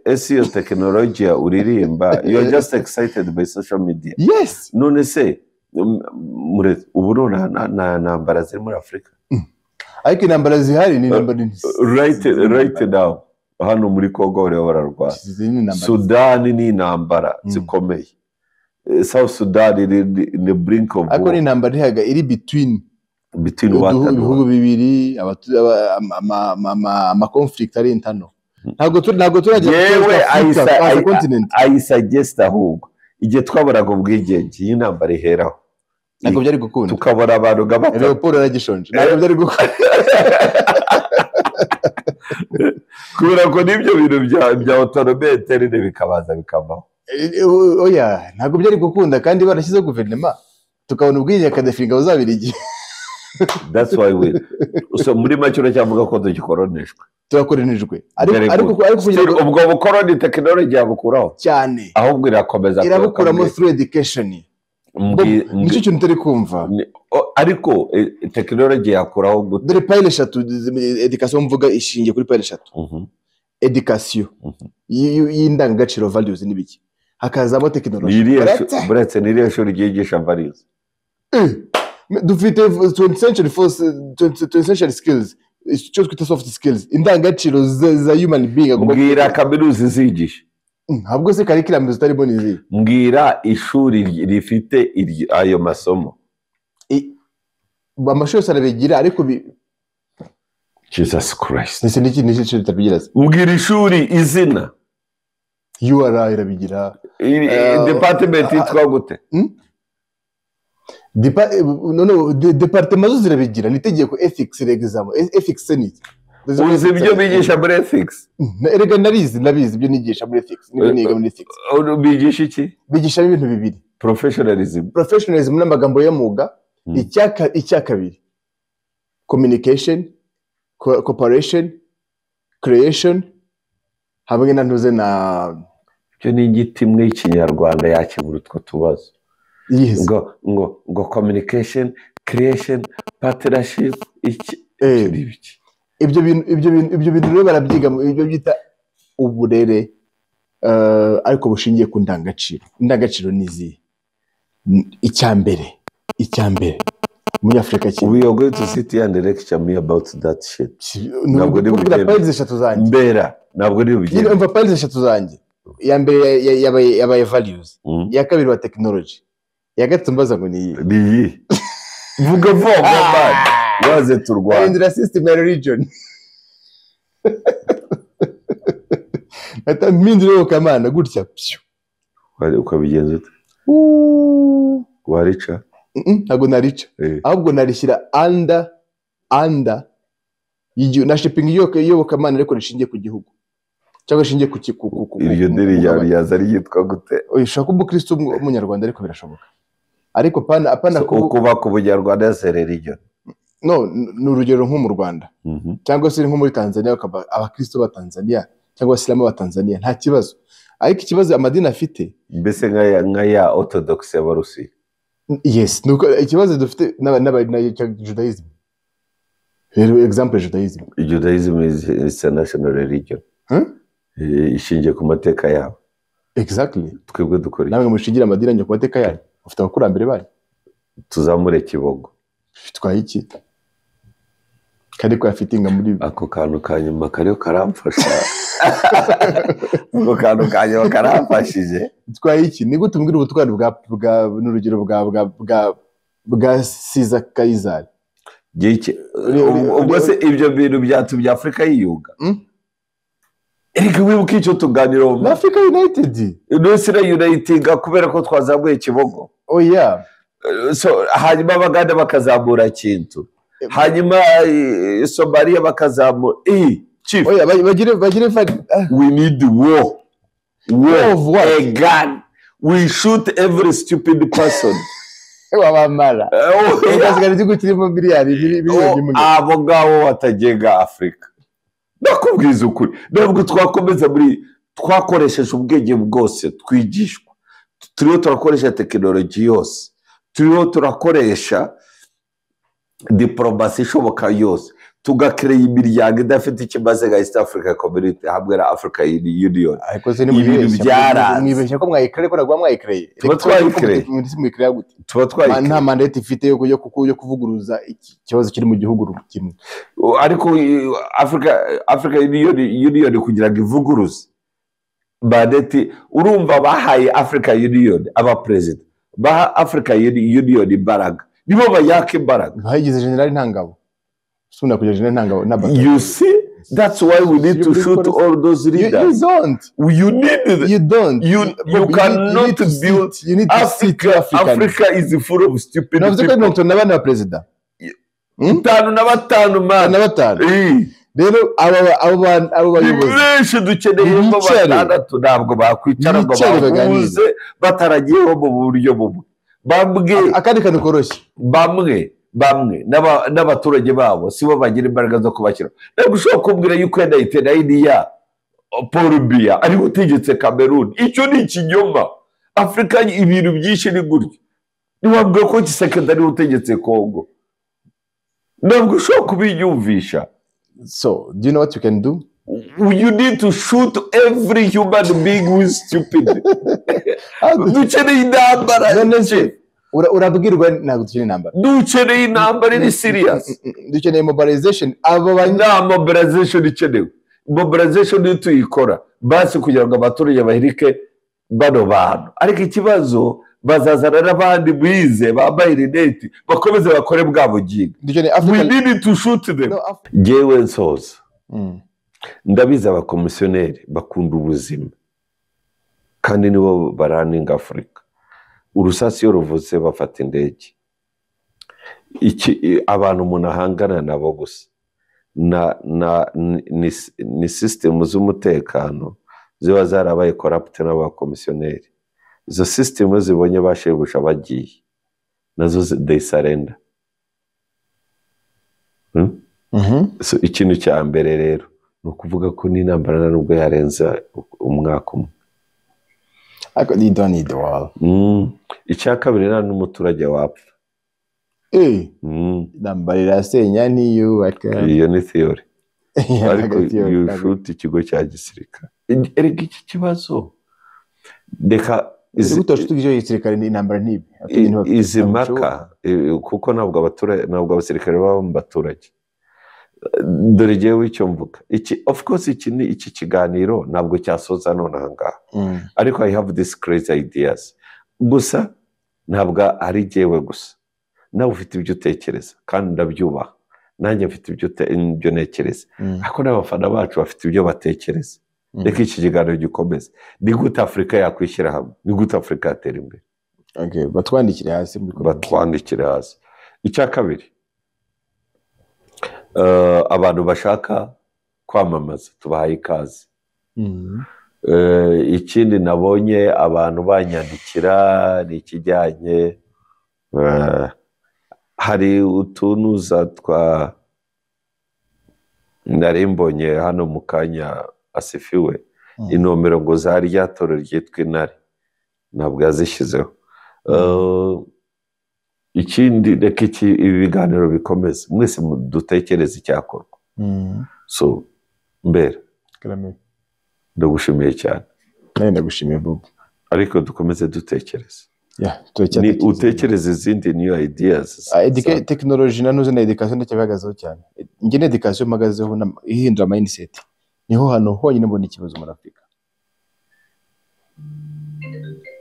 Speaker 2: ese iyo tekinoloji uririmba you are just excited by social media.
Speaker 1: Yes,
Speaker 2: none se ubu none ntambara ziri muri Afrika
Speaker 1: ariko intambara zihari ni intambara
Speaker 2: right now hano muri Congo bari bararwana Sudan ni intambara zikomeye South Sudan ni brink of
Speaker 1: ariko ni intambara ihaga iri between ibihugu bibiri ama conflict ari intano ntabwo turajya
Speaker 2: yewe I suggest ahubwo igihe twaburaga ubwigenge iyi ntambara iheraho
Speaker 1: ntabwo byari gukunda
Speaker 2: tukabona abantu gabata
Speaker 1: Leopold aragishonje ntabwo byari gukunda
Speaker 2: kubera ko n'ibyo bintu bya autonomie interne bikabaza bikavaho
Speaker 1: oya ntabwo byari gukunda kandi barashyize guverinoma tukabona ubwigenge Kadafi ngabo zabirigi.
Speaker 2: That's why so muri make uracyavuga ko dukoroneshwe
Speaker 1: turakoronejwe
Speaker 2: ariko ubwo bukoroni tekinoloji yabukuraho
Speaker 1: cyane
Speaker 2: ahubwo irakomeza
Speaker 1: irabukuramo through education. Nicyo kintu turi kumva
Speaker 2: ariko tekinoloji yakuraho
Speaker 1: dore pile 3 education mvuga ishingiye kuri pile 3 education y'indangagaciro values n'ibiki hakazamo tekinoloji
Speaker 2: buretse n'iriya shuri ryigisha values
Speaker 1: dufite 20th century skills icyo twita soft skills indangagaciro za human being
Speaker 2: mbwira kaminuza izigisha
Speaker 1: ntabwo se curriculum zitarimo nizi
Speaker 2: mbwira ishuri rifite ayo masomo
Speaker 1: amashuri sarabigira ariko
Speaker 2: Jesus Christ
Speaker 1: nese n'iki tabigira
Speaker 2: mbwira ishuri izina
Speaker 1: URA irabigira
Speaker 2: department yitwa gute
Speaker 1: department zo zirabigira nitegeko ethics exam ethics ni
Speaker 2: uzi ibyo bigisha muri ethics
Speaker 1: erega ndabizi ibyo nigisha muri ethics nibyo niga muri ethics.
Speaker 2: bigisha iki?
Speaker 1: Bigisha ibintu bibiri: professionalism n'amagambo y'amuga, icya kabiri communication, cooperation, creation, hamwe na ntuze na
Speaker 2: cyo ni igiti mwe y'ikinyarwanda yakemura utwo tubazo.
Speaker 1: Yes.
Speaker 2: ngo communication, creation, partnership,
Speaker 1: ibyo bintu rero barabyiga mu ibyo byita uburere, ariko bushingiye ku ndangagaciro n'izi. Icya mbere muri Afurika
Speaker 2: kintu. We are going to sit here and lecture me about that shit.
Speaker 1: Ntabwo ndi kuvuga pairs eshatu zanjye.
Speaker 2: Mbera ntabwo ndi bugende.
Speaker 1: Umva pairs eshatu zanjye. Ya mbere yabaye values. Ya kabiri wa technology. Ya gatatu mbaza ngo ni
Speaker 2: iyi. Vuga man. Waze turwana.
Speaker 1: Indira system ya religion. Ata mindiro kamana gutya.
Speaker 2: Wari ukabigenza ute? Warica?
Speaker 1: Ntabwo narica. Ahubwo narishyira under na shipping yo kamana ariko rishingiye ku gihugu. Cyangwa shingiye ku
Speaker 2: iryo deri yaza ryitwa gute?
Speaker 1: Ushaka umukristo w'umunyarwanda ariko birashoboka. Ariko apana
Speaker 2: kuba ku bunyarwanda se religion.
Speaker 1: No, ni urugero nko mu Rwanda. Cyangwa se nko muri Tanzania abakristo ba Tanzania cyangwa Islamu ba Tanzania nta kibazo. Ariko ikibazo amadini afite
Speaker 2: mbese nka ya orthodox y'Abarusi.
Speaker 1: Yes, nuko ikibazo dufite n'aba Judaism. Rero example Judaism
Speaker 2: is a national religion. Ishingiye ku mateka yabo.
Speaker 1: Exactly.
Speaker 2: Twebwe dukora.
Speaker 1: Namwe mushingira amadini anyo ku mateka yabo. Ufite abakurambere bari.
Speaker 2: Tuzamure Kibogo.
Speaker 1: Twaye iki? Kandi ko yafitinga muri
Speaker 2: ako kantu kanyuma kariyo karamfasha. Ako kantu kanyuma karamfashije.
Speaker 1: Twaye iki? Ni gute umbwira ubutwari bwa n'urugero bwa Caesar Kaisar.
Speaker 2: Gike. Ubwo se ibyo bintu bya Afrika yiyuga. Erega wibuka icyo tuganiraho
Speaker 1: muri Africa United.
Speaker 2: Nusira United kubera ko twazamuye Kibogo.
Speaker 1: Oh yeah.
Speaker 2: So hanyuma abaganda bakazamura Kintu. Hanyuma Somalia bakazamura chief.
Speaker 1: Oh yeah, bagire
Speaker 2: we need war. War of what? A gun. We shoot every stupid person.
Speaker 1: Wabamara. Ukazigana igihugu kirimo miliyari imwe.
Speaker 2: Abo ngabo batagenga Afrika. Nakubwiza ukuri. Ntabwo twakomeza twakoresheje ubwenge bwose twigishwa. Turiho turakoresha tekinoloji yose. Turiho turakoresha diplomasi ishoboka yose. Tugakreye imiryango idafite ikimaze nka East Africa Community hamwe na Africa Union.
Speaker 1: Ibintu byaraza. Mwibeshya ko mwayikreye ko nagwa mwayikreye.
Speaker 2: Tuba twayikreye.
Speaker 1: Mwikreye gute?
Speaker 2: Tuba twayikreye.
Speaker 1: Nta mandate ifite yo kuvuguruza ikibazo kiri mu gihugu kimwe.
Speaker 2: Ariko Africa Union kugira ngo ivuguruze mandate urumva bahaye Africa Union aba president. Baha Africa Union imbaraga. Nibo bayaka imbaraga.
Speaker 1: Bayigize general Ntangabo.
Speaker 2: You see, that's why we need to shoot all those leaders.
Speaker 1: You don't.
Speaker 2: You cannot build. Africa is full of stupid people.
Speaker 1: N'abana president.
Speaker 2: 5 man.
Speaker 1: Rero abo bayobozi
Speaker 2: benshi dukeneye ko batandatu ntabwo bakwicara ngo bahuze bataragiyeho mu buryo bumwe. Bamwe
Speaker 1: akandi kantu koroshye.
Speaker 2: Bamwe n'abaturage babo sibo bagira imbaraga zo kubakira. Ntabwo ushobora kumbwira yuko yandayite ya Paul Biya ari utegetse Cameroon. Icyo ni ikinyoma. Afrika ibintu byinshi ni gutyo. Niwabwiye ko Tshisekedi ari utegetse Congo. Ntabwo ushobora kubiyumvisha.
Speaker 1: So, do you know what you can do?
Speaker 2: You need to shoot every human being who is stupid. Dukeneye intambara.
Speaker 1: Urabwirwa ntabwo dukeneye intambara.
Speaker 2: Dukeneye intambara iri serious.
Speaker 1: Dukeneye mobilization.
Speaker 2: Nta mobilization ikenewe. Mobilization niyo tuyikora basi kugira ngo abaturage bahirike bano bantu. Ariko ikibazo bazazana n'abandi bize bambaye rineti bakomeze bakore bwa bugingo. We need to shoot them. Jewe nsoza. Ndabiza abakomisiyoneri bakunda ubuzima kandi nibo baraninga Afrika. Urusasi iyo ruvuze bafata indege. Abantu umuntu ahangana nabo gusa ni sisitemu z'umutekano ziba zarabaye korapute n'abakomisiyoneri. Izo sisitemu zibonye bashebusha bagiye nazo they surrender. So ikintu cya mbere rero ni ukuvuga ko n'intambara nubwo yarenza umwaka umwe.
Speaker 1: Ariko you don't need the wall.
Speaker 2: Icya kabiri nta n'umuturage wapfa.
Speaker 1: Intambara irasenya ntiyubaka.
Speaker 2: Iyo ni theory. Ariko you shoot ikigo cya gisirikare. Erega iki kibazo reka
Speaker 1: gisirikare n'intambara ntibi.
Speaker 2: Izi mpaka kuko ntabwo abasirikare baba mu baturage. Dore jewe icyo mvuga of course iki kiganiro ntabwo cyasoza none aha ngaha, ariko I have this crazy ideas. Gusa ntabwo ari jewe gusa, nawe ufite ibyo utekereza kandi ndabyubaha, nanjye mfite ibyo ntekereza, ariko n'abafana bacu bafite ibyo batekereza. Reka iki kiganiro gikomeze. Ni gute Afurika yakwishyira hamwe, ni gute Afurika yatera imbere.
Speaker 1: Batwandikire hasi.
Speaker 2: Icya kabiri, abantu bashaka kwamamaza tubahaye ikaze. Ikindi nabonye abantu banyandikira ni ikijyanye, hari utunuza nari mbonye hano mu kanya asifiwe inomero ngo za rya toro ryitwa Intare ntabwo yazishyizeho. Ikindi reka ibi biganiro bikomeze, mwese dutekereze icyakorwa. So mbere ndagushimiye cyane.
Speaker 1: Ndagushimiye Bob.
Speaker 2: Ariko dukomeze dutekereze.
Speaker 1: Ni
Speaker 2: utekereze izindi new ideas.
Speaker 1: Technology nanuze na education ndacyabagazeho cyane. Nge na education magazeho ihindura mindset. Niho hano honyine mbona ikibazo muri Afurika.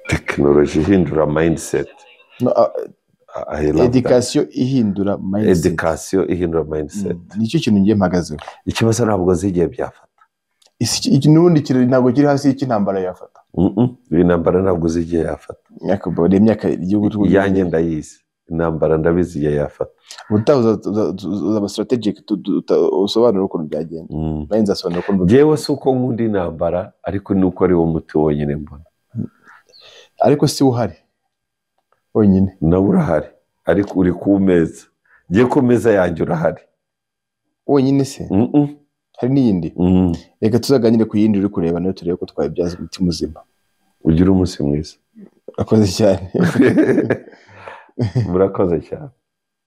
Speaker 2: Technology ihindura mindset.
Speaker 1: Education ihindura mindset.
Speaker 2: Education ihindura mindset.
Speaker 1: Nicyo kintu ngiye mpagazeho.
Speaker 2: Ikibazo ntabwo zigiye byafata.
Speaker 1: Nubundi ntabwo kiri hasi y'intambara yafata.
Speaker 2: Intambara ntabwo zigiye yafata.
Speaker 1: Nyakubahwa imyaka igihugu
Speaker 2: yanjye ndayizi. Intambara ndabizi yafata.
Speaker 1: Uzaba strategic usobanura ukuntu byagenda. Nanjye asobanura ukuntu.
Speaker 2: Jewe si uko nkunda intambara, ariko ni uko ari wo muti wonyine mbona.
Speaker 1: Ariko si uhari wonyine.
Speaker 2: Nawe urahari, ariko uri ku meza. Ngiye ku meza yanjye urahari.
Speaker 1: Wonyine se? Hari n'iyindi. Reka tuzaganire ku yindi uri kureba nayo turebe ko twabibyaza umuti muzima.
Speaker 2: Ugira umunsi mwiza.
Speaker 1: Akoze cyane.
Speaker 2: Murakoze cyane.